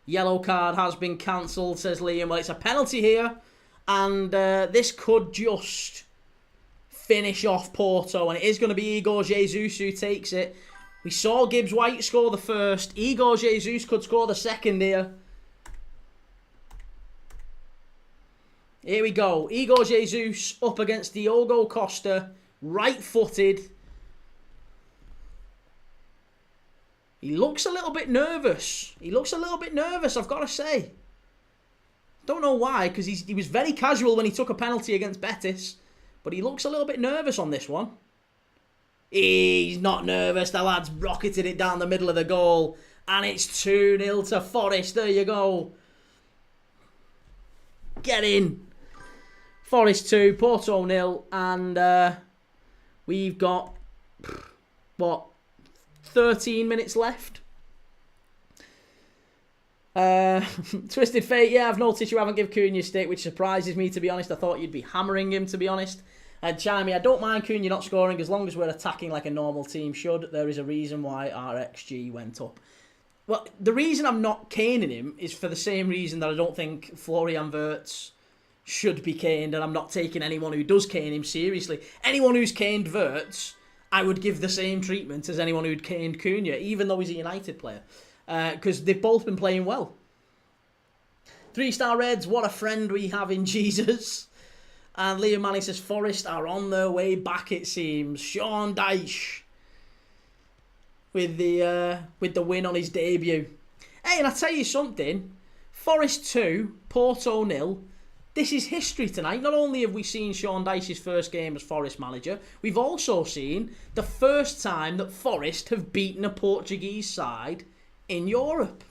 Yellow card has been cancelled, says Liam. Well, it's a penalty here, and this could just finish off Porto, and it is going to be Igor Jesus who takes it. We saw Gibbs White score the first. Igor Jesus could score the second here. Here we go. Igor Jesus up against Diogo Costa, right-footed. He looks a little bit nervous. I've got to say. Don't know why, because he was very casual when he took a penalty against Betis. But he looks a little bit nervous on this one. He's not nervous. The lad's rocketed it down the middle of the goal. And it's 2-0 to Forest. There you go. Get in. Forest 2, Porto 0. And we've got, 13 minutes left. Twisted Fate, yeah, I've noticed you haven't given Cunha a stick, which surprises me, to be honest. I thought you'd be hammering him, to be honest. And Chimey, I don't mind Cunha not scoring as long as we're attacking like a normal team should. There is a reason why our XG went up. Well, the reason I'm not caning him is for the same reason that I don't think Florian Wirtz should be caned, and I'm not taking anyone who does cane him seriously. Anyone who's caned Wirtz, I would give the same treatment as anyone who'd caned Cunha, even though he's a United player. Because they've both been playing well. 3-star Reds, what a friend we have in Jesus. And Liam Manning says Forest are on their way back, it seems. Sean Dyche with the win on his debut. Hey, and I tell you something. Forest 2, Porto 0. This is history tonight. Not only have we seen Sean Dyche's first game as Forest manager, we've also seen the first time that Forest have beaten a Portuguese side in Europe.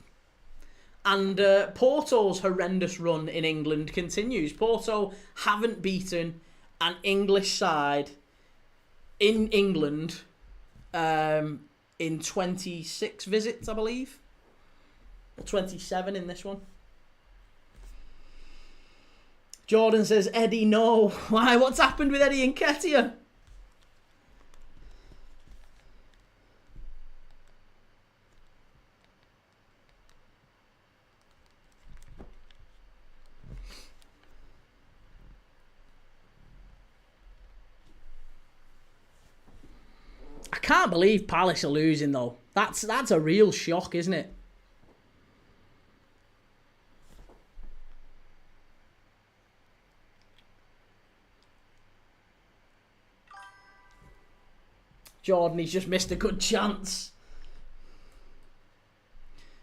And Porto's horrendous run in England continues. Porto haven't beaten an English side in England in 26 visits, I believe. Or 27 in this one. Jordan says, Eddie, no. Why? What's happened with Eddie Nketiah? I can't believe Palace are losing, though. That's a real shock, isn't it? Jordan, he's just missed a good chance.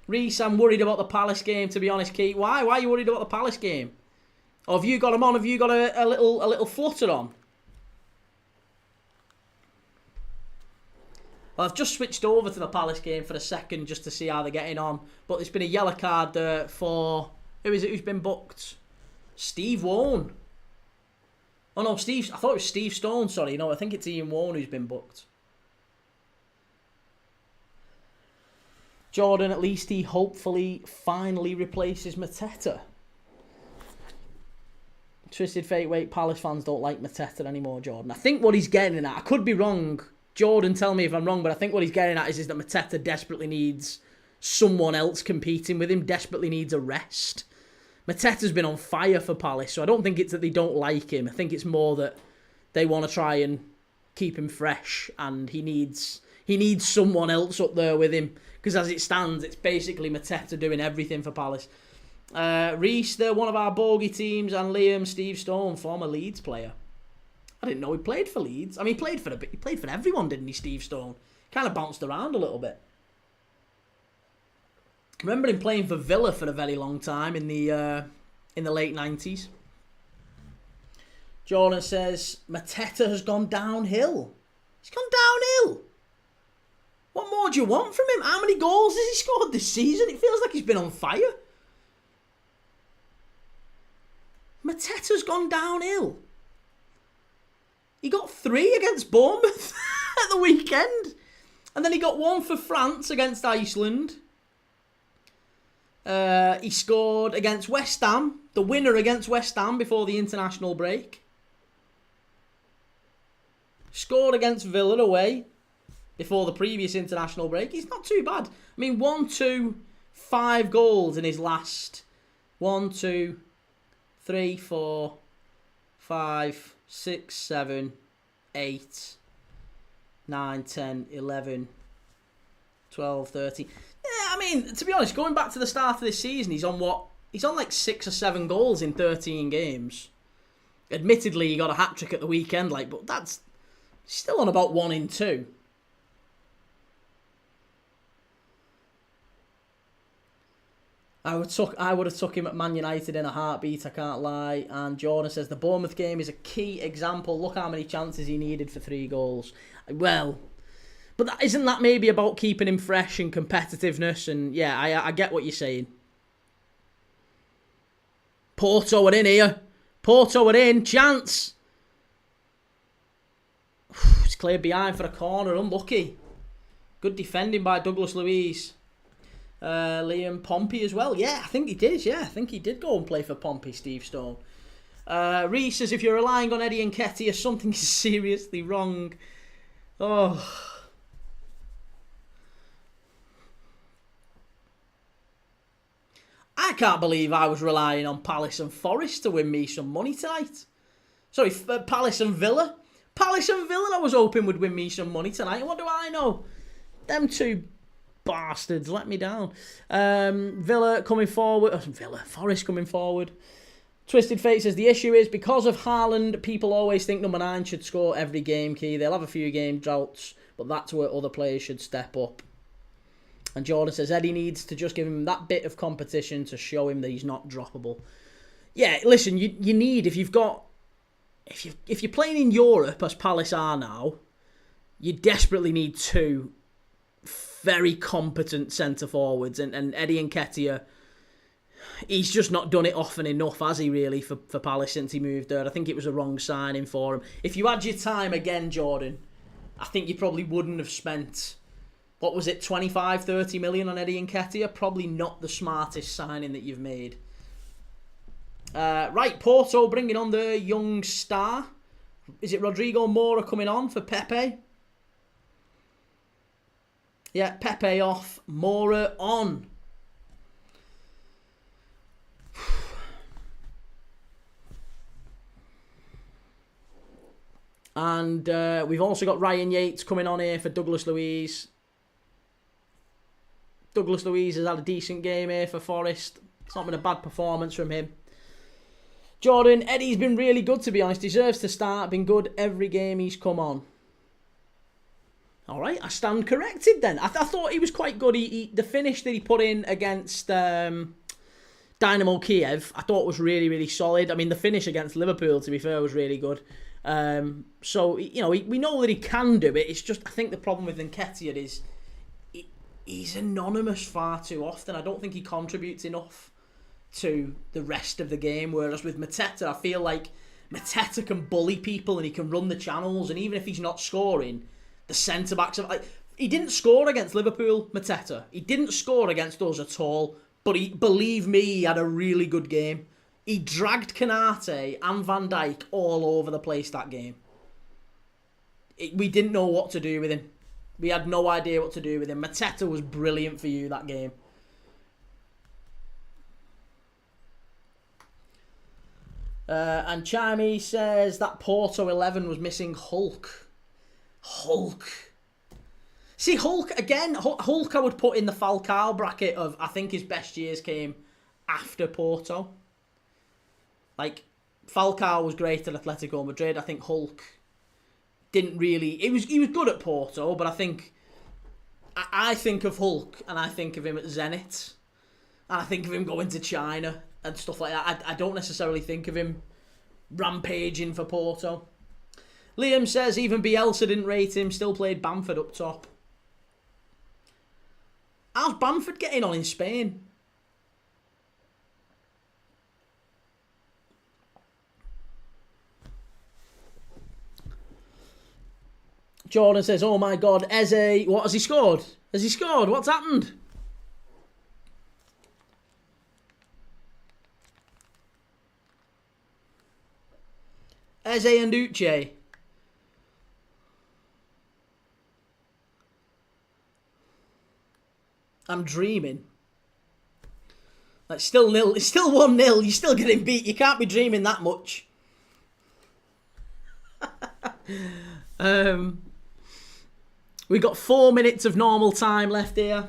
Reese, I'm worried about the Palace game, to be honest, Keith. Why? Why are you worried about the Palace game? Or have you got him on? Have you got a little flutter on? Well, I've just switched over to the Palace game for a second just to see how they're getting on. But there's been a yellow card for... Who is it who's been booked? Steve Warne. Oh no, Steve... I thought it was Steve Stone, sorry. No, I think it's Ian Warne who's been booked. Jordan, at least he hopefully finally replaces Mateta. Twisted Fate, wait, Palace fans don't like Mateta anymore, Jordan. I think what he's getting at, I could be wrong. Jordan, tell me if I'm wrong, but I think what he's getting at is that Mateta desperately needs someone else competing with him, desperately needs a rest. Mateta's been on fire for Palace, so I don't think it's that they don't like him. I think it's more that they want to try and keep him fresh, and he needs someone else up there with him. Because as it stands, it's basically Mateta doing everything for Palace. Reese, they're one of our bogey teams, and Liam, Steve Stone, former Leeds player. I didn't know he played for Leeds. I mean, he played for everyone, didn't he, Steve Stone? Kind of bounced around a little bit. I remember him playing for Villa for a very long time in the late 90s. Jordan says, Mateta has gone downhill. He's gone downhill. What more do you want from him? How many goals has he scored this season? It feels like he's been on fire. Mateta's gone downhill. He got 3 against Bournemouth at the weekend. And then he got 1 for France against Iceland. He scored against West Ham. The winner against West Ham before the international break. Scored against Villa away before the previous international break. He's not too bad. I mean, 1, 2, 5 goals in his last 1, 2, 3, 4, 5, 6, 7, 8, 9, 10, 11, 12, 13. Yeah, I mean, to be honest, going back to the start of this season, he's on like 6 or 7 goals in 13 games. Admittedly, he got a hat-trick at the weekend, but that's still on about 1 in 2. I would have took him at Man United in a heartbeat, I can't lie. And Jordan says the Bournemouth game is a key example. Look how many chances he needed for 3 goals. Well, but isn't that maybe about keeping him fresh and competitiveness? And yeah, I get what you're saying. Porto are in here. Porto are in. Chance. It's cleared behind for a corner. Unlucky. Good defending by Douglas Luiz. Liam Pompey as well. Yeah, I think he did. Yeah, I think he did go and play for Pompey, Steve Stone. Reese says, if you're relying on Eddie Nketiah, something is seriously wrong. Oh. I can't believe I was relying on Palace and Forest to win me some money tonight. Sorry, Palace and Villa. Palace and Villa I was hoping would win me some money tonight. What do I know? Them two bastards let me down. Villa coming forward. Forest coming forward. Twisted Fate says, the issue is because of Haaland, people always think number 9 should score every game, Key. They'll have a few game droughts, but that's where other players should step up. And Jordan says, Eddie needs to just give him that bit of competition to show him that he's not droppable. Yeah, listen, you need, if you're playing in Europe as Palace are now, you desperately need two very competent centre forwards, and Eddie Nketiah, he's just not done it often enough, has he, really, for Palace since he moved there. I think it was a wrong signing for him. If you had your time again, Jordan, I think you probably wouldn't have spent, what was it, 25, 30 million on Eddie Nketiah? Probably not the smartest signing that you've made. Right, Porto bringing on the young star. Is it Rodrigo Moura coming on for Pepe? Yeah, Pepe off, Moura on. And we've also got Ryan Yates coming on here for Douglas Luiz. Douglas Luiz has had a decent game here for Forest. It's not been a bad performance from him. Jordan, Eddie's been really good, to be honest. Deserves to start. Been good every game he's come on. All right, I stand corrected then. I thought he was quite good. The finish that he put in against Dynamo Kiev, I thought was really, really solid. I mean, the finish against Liverpool, to be fair, was really good. So, you know, we know that he can do it. It's just, I think the problem with Nketiah is he's anonymous far too often. I don't think he contributes enough to the rest of the game. Whereas with Mateta, I feel like Mateta can bully people and he can run the channels. And even if he's not scoring, the centre-backs... he didn't score against Liverpool, Mateta. He didn't score against us at all. But believe me, he had a really good game. He dragged Kanate and Van Dijk all over the place that game. We didn't know what to do with him. We had no idea what to do with him. Mateta was brilliant for you that game. And Chimey says that Porto 11 was missing Hulk. Hulk. See, Hulk, again, Hulk I would put in the Falcao bracket of, I think his best years came after Porto. Like, Falcao was great at Atletico Madrid. I think Hulk didn't really... He was good at Porto, but I think... I think of Hulk, and I think of him at Zenit. And I think of him going to China and stuff like that. I don't necessarily think of him rampaging for Porto. Liam says even Bielsa didn't rate him, still played Bamford up top. How's Bamford getting on in Spain? Jordan says, oh my God, Eze, what has he scored? Has he scored? What's happened? Eze and Uche. I'm dreaming. Like, still nil. It's still 1-0. You're still getting beat. You can't be dreaming that much. We've got 4 minutes of normal time left here.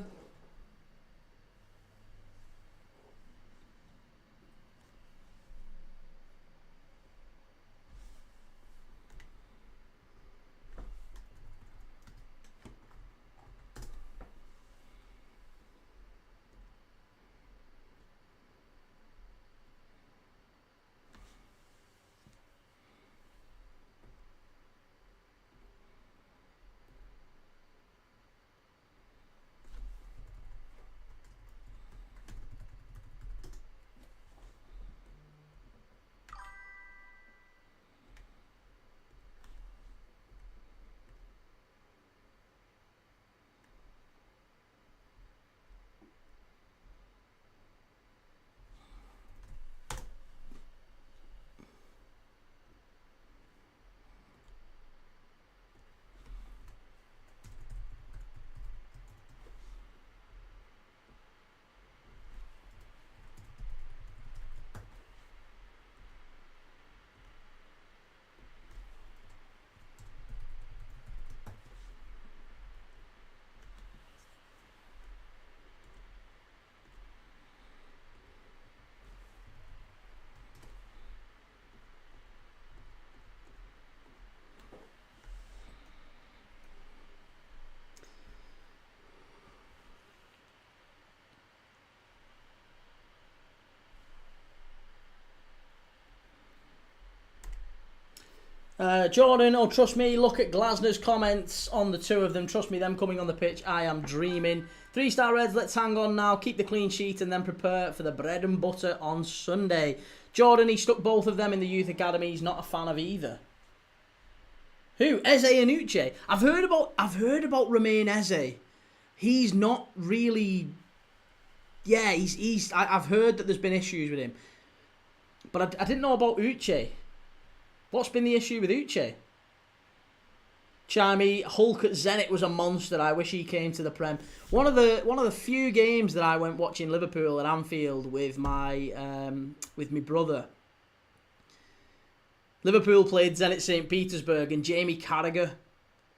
Jordan, oh, trust me, look at Glasner's comments on the two of them. Trust me, them coming on the pitch, I am dreaming. 3-star Reds, let's hang on now, keep the clean sheet and then prepare for the bread and butter on Sunday. Jordan, he stuck both of them in the youth academy. He's not a fan of either. Who? Eze and Uche. I've heard about Romain Eze. He's not really... Yeah, I've heard that there's been issues with him. But I didn't know about Uche. What's been the issue with Uche? Chimey, Hulk at Zenit was a monster. I wish he came to the Prem. One of the few games that I went watching Liverpool at Anfield with my brother. Liverpool played Zenit St. Petersburg and Jamie Carragher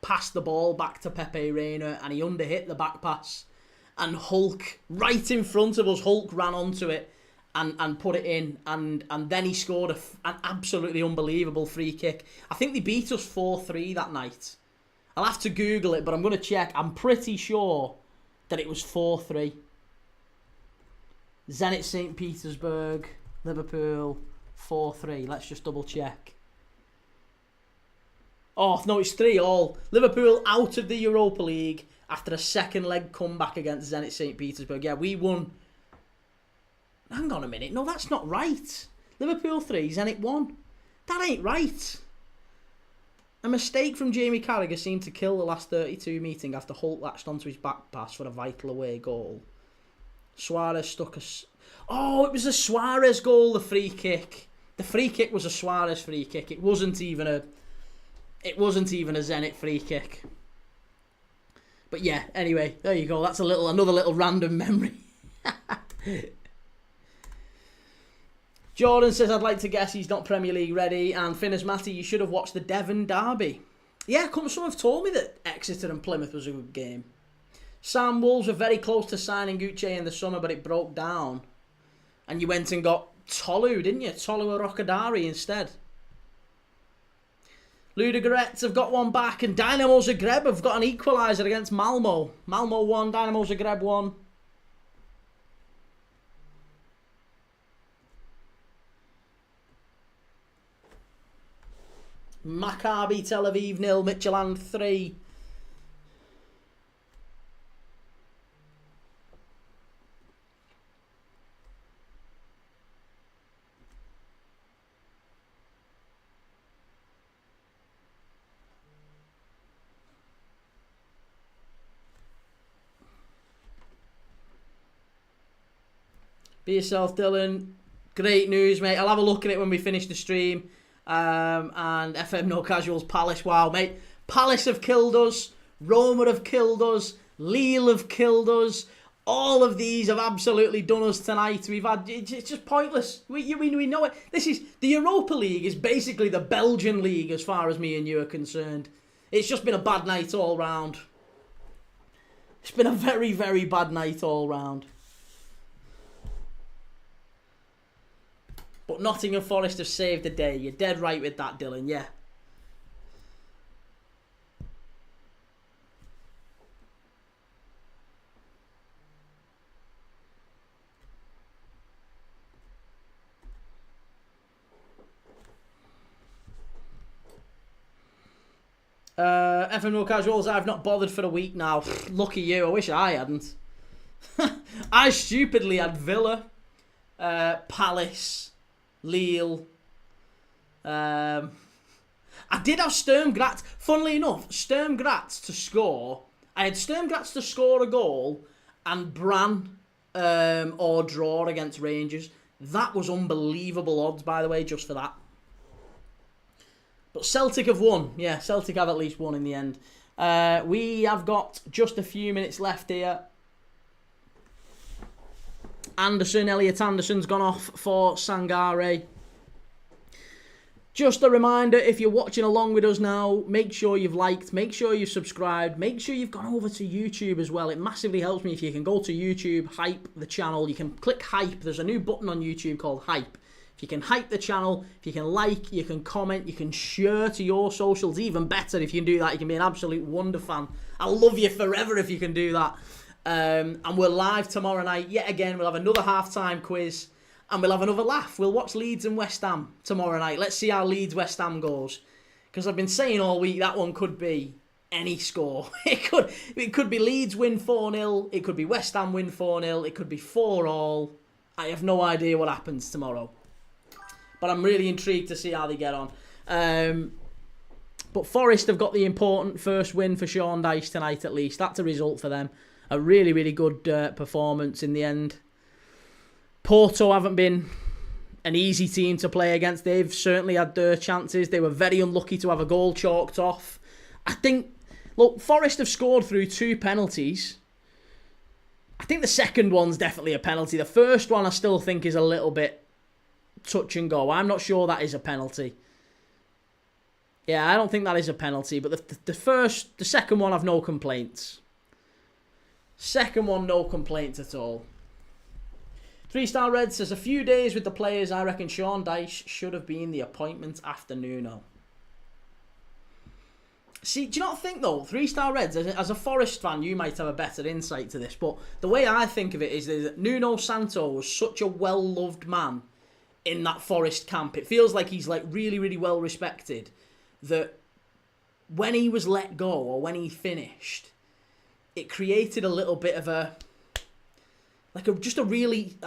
passed the ball back to Pepe Reina and he underhit the back pass. And Hulk, right in front of us, Hulk ran onto it and put it in. And then he scored an absolutely unbelievable free kick. I think they beat us 4-3 that night. I'll have to Google it, but I'm going to check. I'm pretty sure that it was 4-3. Zenit St. Petersburg, Liverpool, 4-3. Let's just double check. Oh, no, it's 3-3. Liverpool out of the Europa League after a second leg comeback against Zenit St. Petersburg. Yeah, we won. Hang on a minute. No, that's not right. Liverpool 3, Zenit 1. That ain't right. A mistake from Jamie Carragher seemed to kill the last 32 meeting after Holt latched onto his back pass for a vital away goal. Suarez stuck a... Oh, it was a Suarez goal, the free kick. The free kick was a Suarez free kick. It wasn't even a Zenit free kick. But yeah, anyway, there you go. That's another little random memory. Jordan says, I'd like to guess he's not Premier League ready. And Finners Matty, you should have watched the Devon derby. Yeah, some have told me that Exeter and Plymouth was a good game. Sam Wolves were very close to signing Uche in the summer, but it broke down. And you went and got Tolu, didn't you? Tolu Rokadari instead. Ludogorets have got one back, and Dynamo Zagreb have got an equaliser against Malmo. Malmo 1, Dynamo Zagreb 1. Maccabi Tel Aviv 0, Midtjylland 3. Be yourself, Dylan. Great news, mate. I'll have a look at it when we finish the stream. And FM No Casuals, Palace. Wow, mate. Palace have killed us. Roma have killed us. Lille have killed us. All of these have absolutely done us tonight. It's just pointless. We know it. This is the Europa League is basically the Belgian league as far as me and you are concerned. It's just been a bad night all round. It's been a very, very bad night all round. But Nottingham Forest have saved the day. You're dead right with that, Dylan, yeah. FM No Casuals, I've not bothered for a week now. Lucky you, I wish I hadn't. I stupidly had Villa, Palace, Lille. I did have Sturm Graz. Funnily enough, Sturm Graz to score. I had Sturm Graz to score a goal and Bran or draw against Rangers. That was unbelievable odds, by the way, just for that. But Celtic have won. Yeah, Celtic have at least won in the end. We have got just a few minutes left here. Elliot Anderson's gone off for Sangare. Just a reminder, if you're watching along with us now, make sure you've liked, make sure you've subscribed, make sure you've gone over to YouTube as well. It massively helps me if you can go to YouTube, hype the channel. You can click hype. There's a new button on YouTube called hype. If you can hype the channel, if you can like, you can comment, you can share to your socials. Even better if you can do that. You can be an absolute wonder fan. I'll love you forever if you can do that. And we're live tomorrow night yet again. We'll have another halftime quiz and we'll have another laugh. We'll watch Leeds and West Ham tomorrow night. Let's see how Leeds West Ham goes. Because I've been saying all week that one could be any score. It could be Leeds win 4-0. It could be West Ham win 4-0. It could be 4-all. I have no idea what happens tomorrow. But I'm really intrigued to see how they get on. But Forest have got the important first win for Sean Dyche tonight at least. That's a result for them. A really, really good performance in the end. Porto haven't been an easy team to play against. They've certainly had their chances. They were very unlucky to have a goal chalked off. I think, look, Forest have scored through 2 penalties. I think the second one's definitely a penalty. The first one I still think is a little bit touch and go. I'm not sure that is a penalty. Yeah, I don't think that is a penalty. But the second one, I've no complaints. Second one, no complaints at all. 3-Star Red says, a few days with the players, I reckon Sean Dyche should have been the appointment after Nuno. See, do you not think, though, 3-Star Reds, as a Forest fan, you might have a better insight to this, but the way I think of it is that Nuno Santo was such a well-loved man in that Forest camp. It feels like he's like really, really well respected, that when he was let go, or when he finished, it created a little bit of a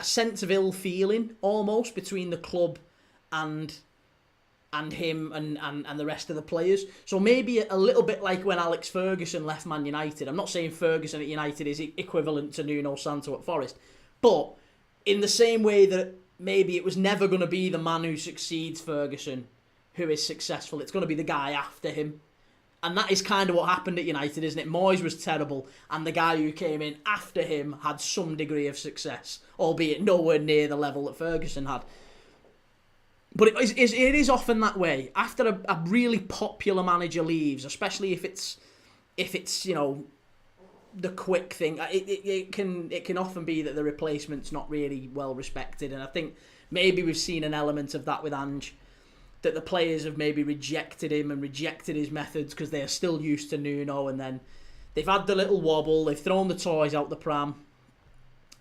sense of ill feeling almost between the club and him and the rest of the players. So maybe a little bit like when Alex Ferguson left Man United. I'm not saying Ferguson at United is equivalent to Nuno Santo at Forest, but in the same way that maybe it was never going to be the man who succeeds Ferguson who is successful, it's going to be the guy after him. And that is kind of what happened at United, isn't it? Moyes was terrible, and the guy who came in after him had some degree of success, albeit nowhere near the level that Ferguson had. But it is often that way. After a really popular manager leaves, especially if it's the quick thing, it can often be that the replacement's not really well respected. And I think maybe we've seen an element of that with Ange, that the players have maybe rejected him and rejected his methods because they are still used to Nuno, and then they've had the little wobble, they've thrown the toys out the pram,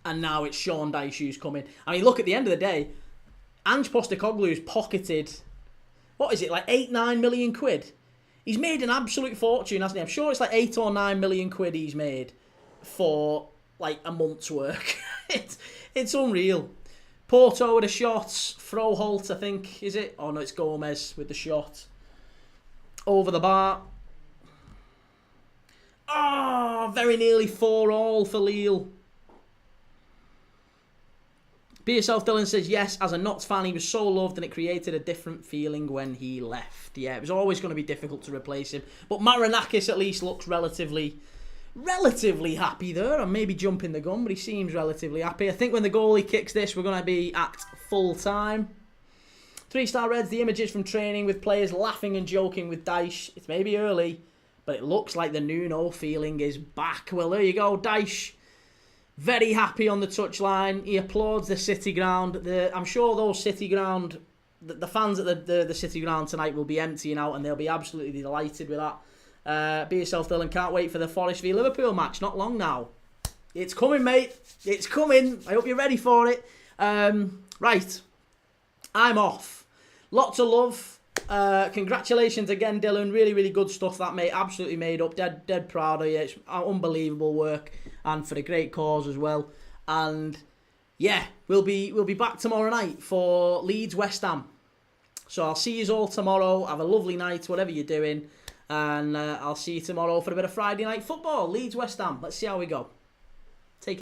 and now it's Sean Dyche who's coming. I mean, look, at the end of the day, Ange Postecoglou's pocketed, what is it, like 8-9 million quid? He's made an absolute fortune, hasn't he? I'm sure it's like 8 or 9 million quid he's made for like a month's work. It's unreal. Porto with a shot. Froholt, I think, is it? Oh no, it's Gomez with the shot. Over the bar. Oh, very nearly 4-all for Lille. Be Yourself Dylan says, yes, as a Notts fan, he was so loved and it created a different feeling when he left. Yeah, it was always going to be difficult to replace him. But Marinakis at least looks relatively happy there. I'm maybe jumping the gun, but he seems relatively happy. I think when the goalie kicks this, we're going to be at full time. 3-Star Reds, the images from training with players laughing and joking with Dyche. It's maybe early, but it looks like the Nuno feeling is back. Well, there you go, Dyche. Very happy on the touchline. He applauds the City ground. I'm sure those City ground, the fans at the City ground tonight will be emptying out, and they'll be absolutely delighted with that. Be Yourself Dylan, can't wait for the Forest v Liverpool match. Not long now. It's coming, mate. It's coming. I hope you're ready for it. Right. I'm off. Lots of love. Congratulations again, Dylan. Really, really good stuff that, mate. Absolutely made up. Dead proud of you. It's unbelievable work, and for the great cause as well. And yeah, we'll be back tomorrow night for Leeds West Ham. So I'll see you all tomorrow. Have a lovely night, whatever you're doing. And I'll see you tomorrow for a bit of Friday night football. Leeds West Ham. Let's see how we go.